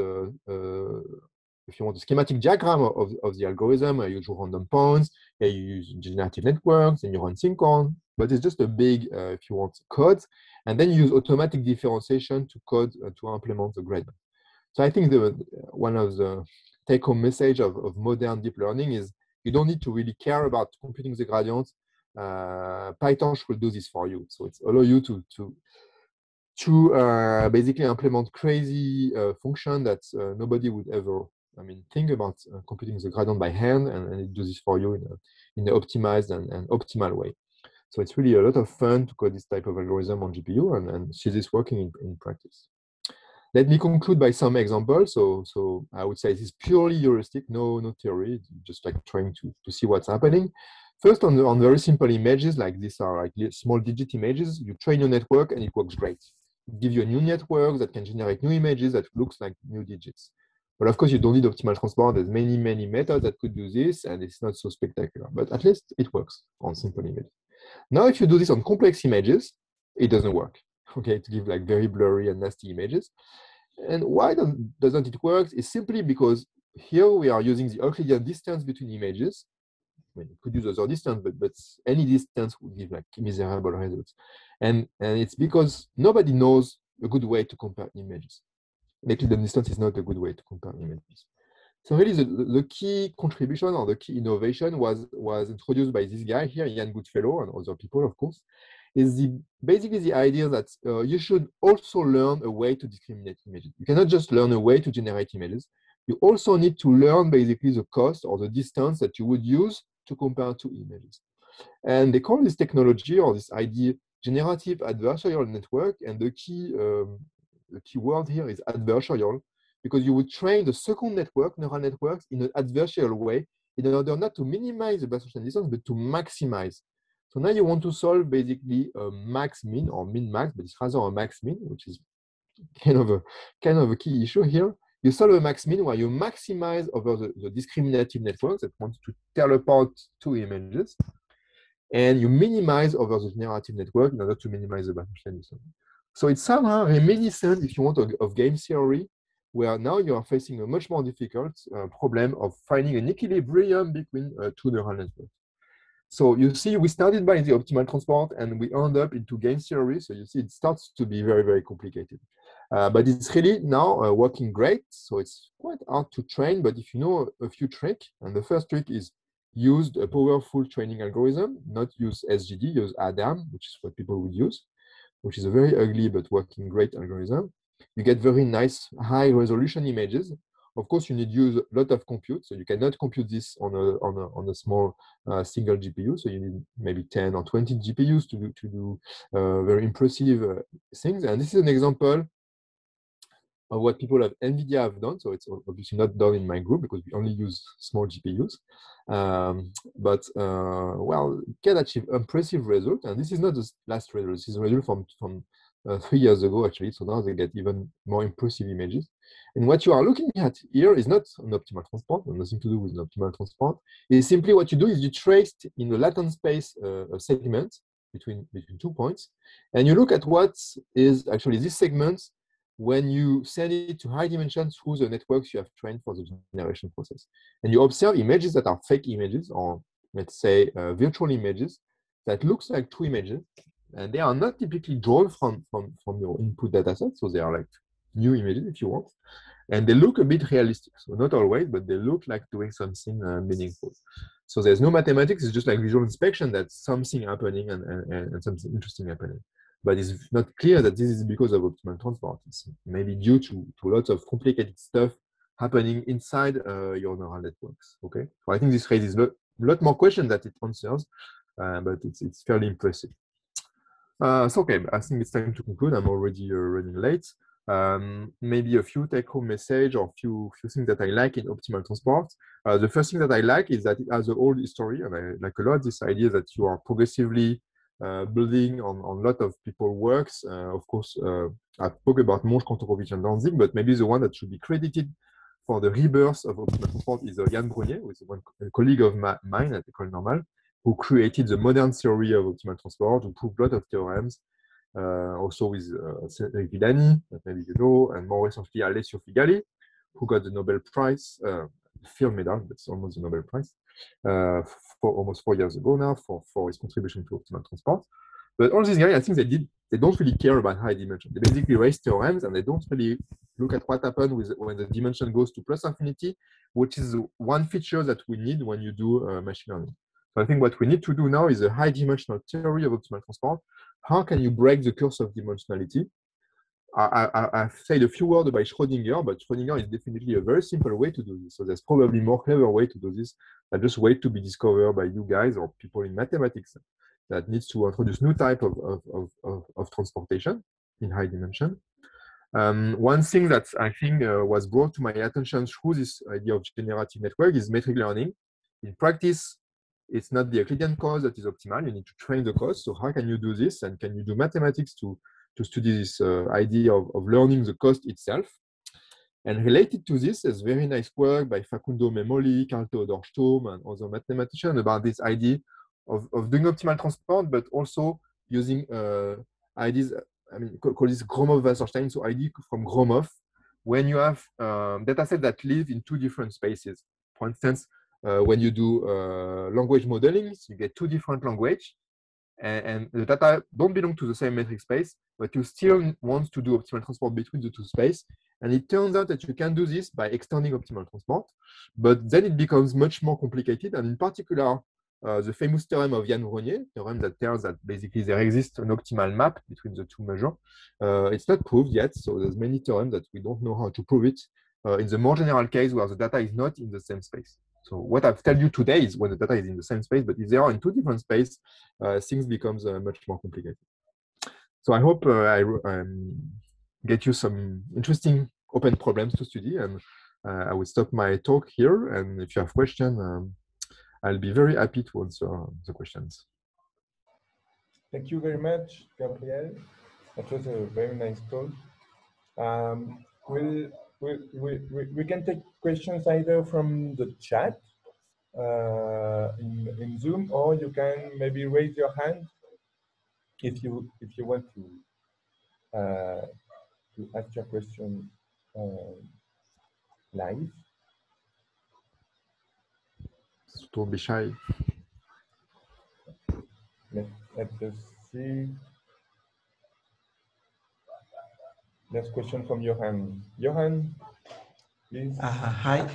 if you want a schematic diagram of the algorithm, you draw random points, you use generative networks, and you run SYNCHRON. But it's just a big, if you want, code. And then you use automatic differentiation to code to implement the gradient. So I think one of the take-home message of modern deep learning is you don't need to really care about computing the gradient. PyTorch will do this for you. So it's allow you to basically implement crazy function that nobody would ever, think about computing the gradient by hand, and it does this for you in an optimized and optimal way. So it's really a lot of fun to code this type of algorithm on GPU and see this working in practice. Let me conclude by some examples. So I would say this is purely heuristic, no theory, just like trying to see what's happening. First, on very simple images, like these are like small digit images, you train your network and it works great. It gives you a new network that can generate new images that looks like new digits. But of course, you don't need optimal transport. There's many methods that could do this, and it's not so spectacular. But at least it works on simple images. Now, if you do this on complex images, it doesn't work. Okay, to give like very blurry and nasty images. And why doesn't it work? Is simply because here we are using the Euclidean distance between images. I mean, you could use other distance, but any distance would give like miserable results. And it's because nobody knows a good way to compare images. Euclidean distance is not a good way to compare images. So really the key contribution or the key innovation was introduced by this guy here, Ian Goodfellow, and other people, of course, is basically the idea that you should also learn a way to discriminate images. You cannot just learn a way to generate images. You also need to learn basically the cost or the distance that you would use to compare two images. And they call this technology or this idea generative adversarial network. And the key word here is adversarial, because you would train the second network, neural networks, in an adversarial way in order not to minimize the Basel distance, but to maximize. So now you want to solve basically a max min or min max, but it's rather a max min, which is kind of a key issue here. You solve a max min where you maximize over the discriminative networks that want to tell apart two images, and you minimize over the generative network in order to minimize the Basel distance. So it's somehow reminiscent, if you want, of game theory, where now you are facing a much more difficult problem of finding an equilibrium between two neural networks. So you see, we started by the optimal transport and we end up into game theory. So you see, it starts to be very, very complicated. But it's really now working great. So it's quite hard to train, but if you know a few tricks, and the first trick is use a powerful training algorithm, not use SGD, use ADAM, which is what people would use, which is a very ugly but working great algorithm. You get very nice high resolution images. Of course, you need to use a lot of compute, so you cannot compute this on a small single GPU. So you need maybe 10 or 20 GPUs to do very impressive things. And this is an example of what people at NVIDIA have done. So it's obviously not done in my group because we only use small GPUs. Well, can achieve impressive results. And this is not the last result. This is a result from 3 years ago, actually. So now they get even more impressive images. And what you are looking at here is not an optimal transport, nothing to do with an optimal transport. It's simply what you do is you trace in the latent space a segment between 2 points. And you look at what is actually this segment when you send it to high dimension through the networks you have trained for the generation process. And you observe images that are fake images, or let's say virtual images, that looks like true images. And they are not typically drawn from your input data set. So they are like new images, if you want. And they look a bit realistic. So not always, but they look like doing something meaningful. So there's no mathematics. It's just like visual inspection that's something happening and something interesting happening. But it's not clear that this is because of optimal transport. It's maybe due to lots of complicated stuff happening inside your neural networks. Okay, so I think this raises a lot more questions that it answers, but it's fairly impressive. So okay, I think it's time to conclude. I'm already running late. Maybe a few take-home message or few things that I like in optimal transport. The first thing that I like is that it has an old history, and I like a lot this idea that you are progressively building on a lot of people's works. Of course, I spoke about Monge, Kantorovich, and Danzig, but maybe the one that should be credited for the rebirth of optimal transport is Yann Brunier, who is a colleague of mine at École Normale, who created the modern theory of optimal transport, who proved a lot of theorems, also with Cedric Villani, that maybe you know, and more recently Alessio Figali, who got the Nobel Prize, field medal, but it's almost the Nobel Prize, for almost 4 years ago now for his contribution to optimal transport. But all these guys, I think they don't really care about high dimension. They basically raise theorems and they don't really look at what happens when the dimension goes to plus infinity, which is one feature that we need when you do machine learning. So I think what we need to do now is a high dimensional theory of optimal transport. How can you break the curse of dimensionality? I've said a few words about Schrödinger, but Schrödinger is definitely a very simple way to do this. So there's probably more clever way to do this that just wait to be discovered by you guys or people in mathematics that needs to introduce new type of transportation in high dimension. One thing that I think was brought to my attention through this idea of generative network is metric learning. In practice, it's not the Euclidean cost that is optimal. You need to train the cost. So how can you do this? And can you do mathematics to study this idea of learning the cost itself? And related to this, there's very nice work by Facundo Memoli, Carl Theodor Sturm, and other mathematicians about this idea of doing optimal transport, but also using ideas, I mean, call this Gromov-Wasserstein, so idea from Gromov, when you have data sets that live in two different spaces. For instance, when you do language modeling, you get two different languages, and the data don't belong to the same metric space, but you still want to do optimal transport between the two spaces. And it turns out that you can do this by extending optimal transport, but then it becomes much more complicated. And in particular, the famous theorem of Yann-Grenier, theorem that tells that basically there exists an optimal map between the two measures. It's not proved yet, so there's many theorems that we don't know how to prove it in the more general case where the data is not in the same space. So what I've told you today is when the data is in the same space, but if they are in two different spaces, things becomes much more complicated. So I hope I get you some interesting open problems to study, and I will stop my talk here. And if you have questions, I'll be very happy to answer the questions. Thank you very much, Gabriel. That was a very nice talk. We can take questions either from the chat in Zoom, or you can maybe raise your hand if you want to ask your question live. So don't be shy. Let's just see. Next question from Johan. Johan, please. Hi.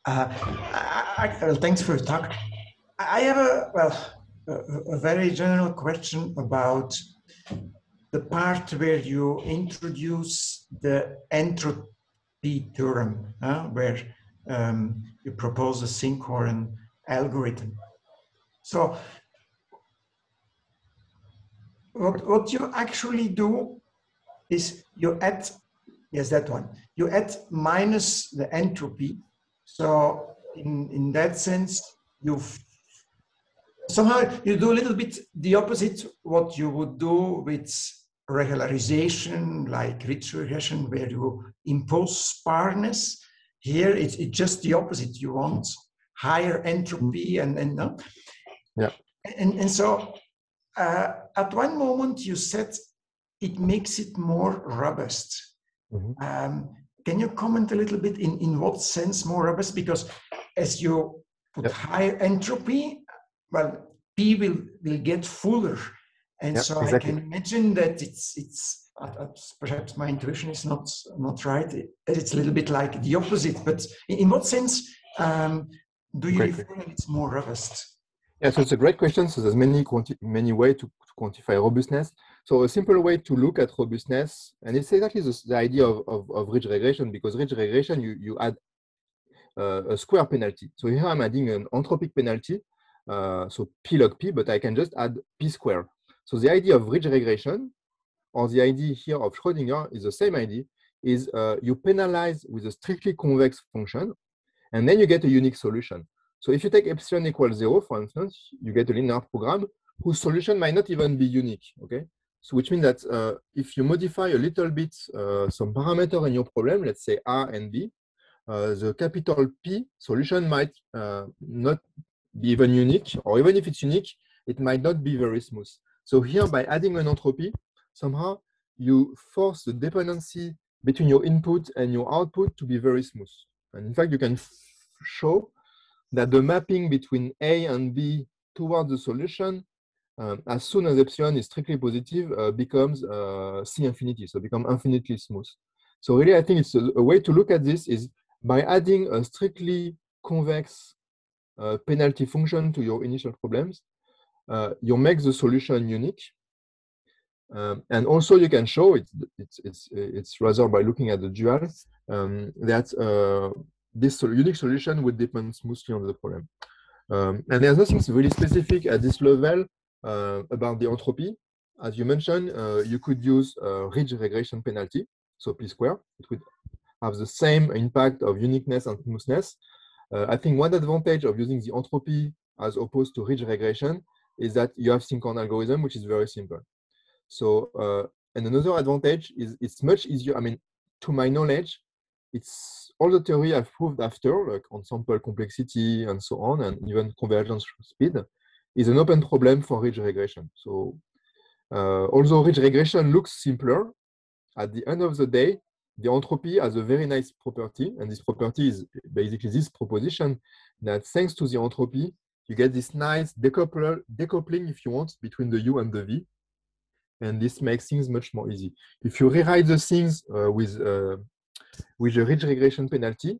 Well, thanks for your talk. I have a very general question about the part where you introduce the entropy theorem, where you propose a Sinkhorn algorithm. So what you actually do is you add, yes, that one. You add minus the entropy. So in that sense, somehow you do a little bit the opposite what you would do with regularization, like ridge regression, where you impose sparseness. Here it's just the opposite. You want higher entropy and yeah. And so at one moment you said it makes it more robust. Mm-hmm. Can you comment a little bit in what sense more robust? Because as you put higher entropy, well, P will get fuller. And so exactly. I can imagine that it's perhaps my intuition is not right, that it's a little bit like the opposite. But in what sense do you refer that it's more robust? Yeah, so it's a great question. So there's many ways to quantify robustness. So a simple way to look at robustness, and it's exactly the idea of ridge regression, because ridge regression, you add a square penalty. So here I'm adding an entropic penalty, so P log P, but I can just add P square. So the idea of ridge regression, or the idea here of Schrödinger, is the same idea, is you penalize with a strictly convex function, and then you get a unique solution. So if you take epsilon equals 0, for instance, you get a linear program whose solution might not even be unique, okay? So which means that if you modify a little bit some parameter in your problem, let's say A and B, the capital P solution might not be even unique, or even if it's unique, it might not be very smooth. So here, by adding an entropy, somehow you force the dependency between your input and your output to be very smooth. And in fact, you can show that the mapping between A and B towards the solution, as soon as epsilon is strictly positive, becomes C infinity, so become infinitely smooth. So really, I think it's a way to look at this is by adding a strictly convex penalty function to your initial problems, you make the solution unique. And also you can show it's rather by looking at the dual that this unique solution would depend smoothly on the problem. And there's nothing really specific at this level about the entropy. As you mentioned, you could use ridge regression penalty, so P square. It would have the same impact of uniqueness and smoothness. I think one advantage of using the entropy as opposed to ridge regression is that you have Sinkhorn algorithm, which is very simple. So, and another advantage is it's much easier. I mean, to my knowledge, it's all the theory I've proved after, like ensemble complexity and so on, and even convergence speed, is an open problem for ridge regression. So, although ridge regression looks simpler, at the end of the day, the entropy has a very nice property, and this property is basically this proposition that thanks to the entropy, you get this nice decoupling, if you want, between the U and the V, and this makes things much more easy. If you rewrite the things with a ridge regression penalty,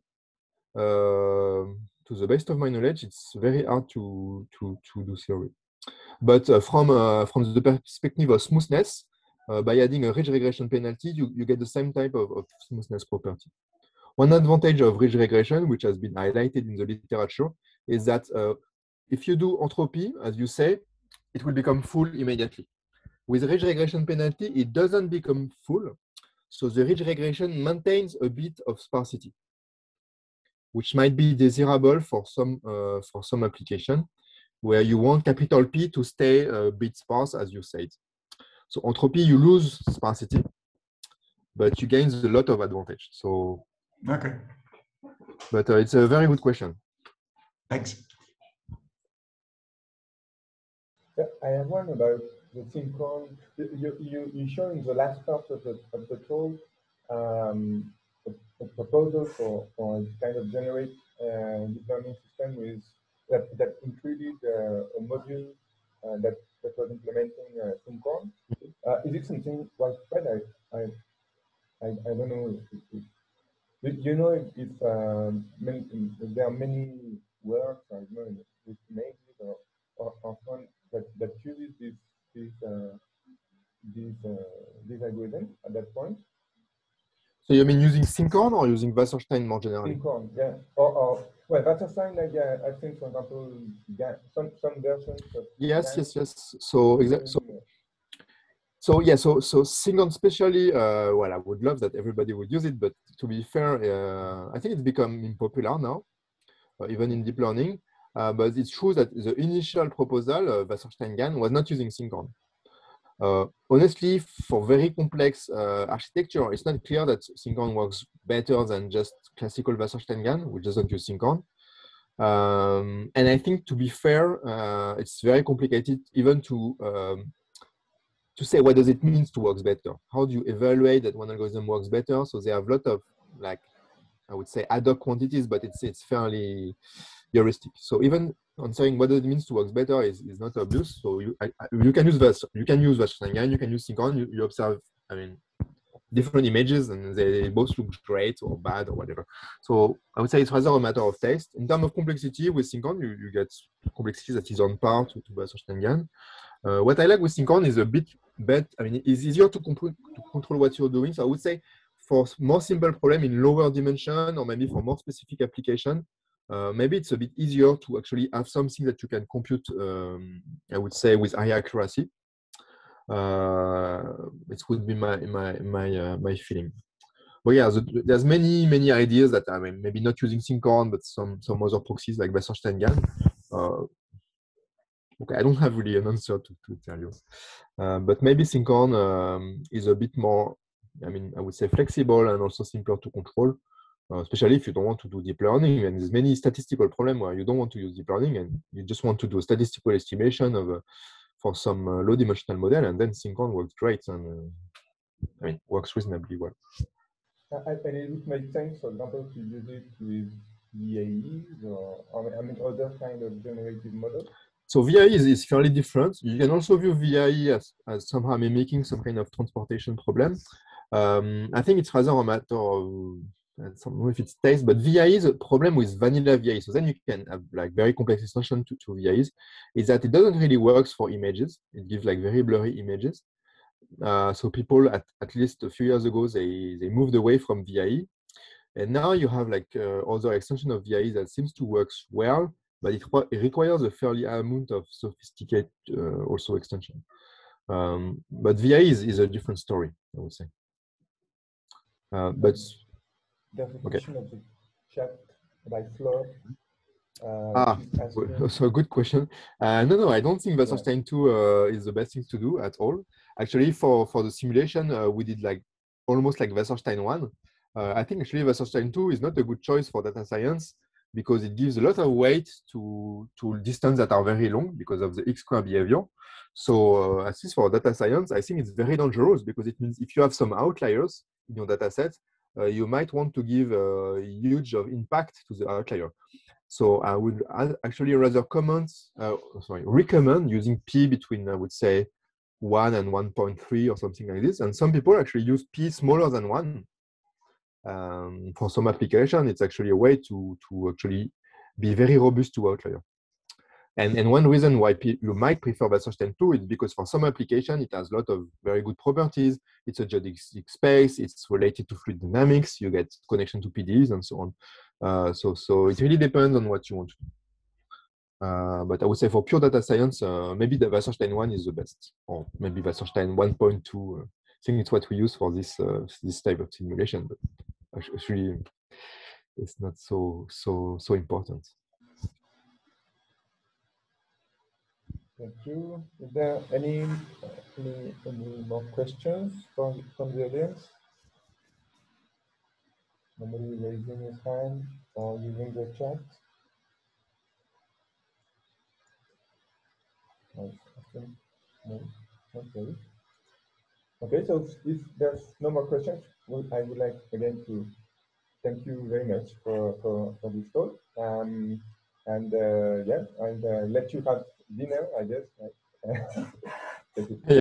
to the best of my knowledge, it's very hard to do theory. But from the perspective of smoothness, by adding a ridge regression penalty, you get the same type of smoothness property. One advantage of ridge regression, which has been highlighted in the literature, is that if you do entropy, as you say, it will become full immediately. With ridge regression penalty, it doesn't become full. So the ridge regression maintains a bit of sparsity, which might be desirable for some application where you want capital P to stay a bit sparse, as you said. So entropy, you lose sparsity, but you gain a lot of advantage. So, okay. But it's a very good question. Thanks. Yeah, I have one about the synchron. You show in the last part of the talk a proposal for a kind of generate deep learning system with that included a module that was implementing synchron. Is it something widespread? I don't know. Do you know if there are many works, I don't know, with images or one that uses this algorithm at that point? So you mean using synchron or using Wasserstein more generally? Synchron, yeah. Or well, Wasserstein, like, yeah, I think, for example, some versions of yes. So exactly. So yeah, so synchron especially, well, I would love that everybody would use it, but to be fair, I think it's becoming popular now, even in deep learning. But it's true that the initial proposal, Wasserstein-GAN, was not using synchron. Honestly, for very complex architecture, it's not clear that synchron works better than just classical Wasserstein-GAN, which doesn't use synchron. And I think, to be fair, it's very complicated even to say what does it mean to work better. How do you evaluate that one algorithm works better? So there are a lot of, like, I would say ad hoc quantities, but it's fairly heuristic. So even answering what does it mean to work better is not obvious. So you can use Wasserstein-GAN, you can use synchron. You observe, I mean, different images, and they both look great or bad or whatever. So I would say it's rather a matter of taste. In terms of complexity, with synchron, you get complexity that is on par to Wasserstein-GAN. What I like with synchron is a bit better. I mean, it's easier to control what you're doing. So I would say for more simple problem in lower dimension, or maybe for more specific application, maybe it's a bit easier to actually have something that you can compute, I would say, with high accuracy. It would be my feeling. But yeah, there's many ideas that, I mean, maybe not using synchron, but some other proxies like Wasserstein-GAN. Okay, I don't have really an answer to tell you, but maybe synchron is a bit more, I mean, I would say flexible and also simpler to control, especially if you don't want to do deep learning. And there's many statistical problems where you don't want to use deep learning and you just want to do a statistical estimation of for some low-dimensional model, and then synchron works great and I mean, works reasonably well. And it would make sense, for example, to use it with VAEs or I mean, other kind of generative models. So VAE is fairly different. You can also view VAE as somehow mimicking some kind of transportation problem. I think it's rather a matter of, I don't know if it's taste, but VAE is a problem with vanilla VAE. So then you can have like very complex extension to VAEs, is that it doesn't really work for images. It gives like very blurry images. So people at least a few years ago, they moved away from VAE. And now you have like other extension of VAE that seems to work well, but it requires a fairly high amount of sophisticated also extension. But VAE is a different story, I would say. But there's a question of the chat by Fleur. So a good question. No, I don't think Wasserstein 2 is the best thing to do at all. Actually, for the simulation, we did like almost like Wasserstein 1. I think actually Wasserstein 2 is not a good choice for data science because it gives a lot of weight to distances that are very long because of the X-square behavior. So at least for data science, I think it's very dangerous because it means if you have some outliers in your data set, you might want to give a huge of impact to the outlier. So I would actually rather recommend using P between, I would say, 1 and 1.3 or something like this. And some people actually use P smaller than 1. For some application, it's actually a way to actually be very robust to outlier. And one reason why you might prefer Wasserstein 2 is because for some application, it has a lot of very good properties. It's a geodesic space. It's related to fluid dynamics. You get connection to PDEs and so on. So it really depends on what you want to do. But I would say for pure data science, maybe the Wasserstein 1 is the best, or maybe Wasserstein 1.2. I think it's what we use for this type of simulation. But actually, it's not so important. Thank you. Is there any more questions from the audience? Nobody raising his hand or using the chat? No, not really. Okay, so if there's no more questions, I would like again to thank you very much for this talk. And let you have dinner, I guess.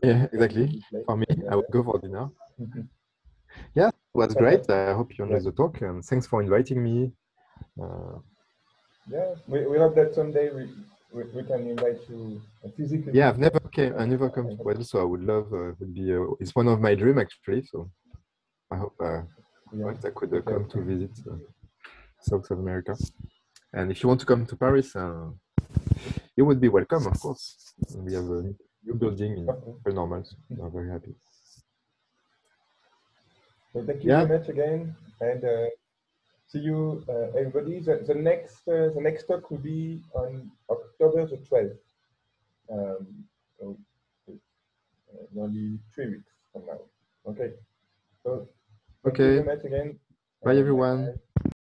Yeah, exactly. For me, I would go for dinner. Yeah, it was great. I hope you enjoyed the talk, and thanks for inviting me. Yeah, we hope that someday we can invite you physically. Yeah, I never come to Brazil, so I would love. It's one of my dreams actually. So I hope I could come to visit South America. And if you want to come to Paris, you would be welcome, of course. We have a new building in Normal, so we are very happy. So thank you very much again, and see you, everybody. The next talk will be on October the 12th. So only 3 weeks from now. Okay. So thank you very much again. Bye, everyone.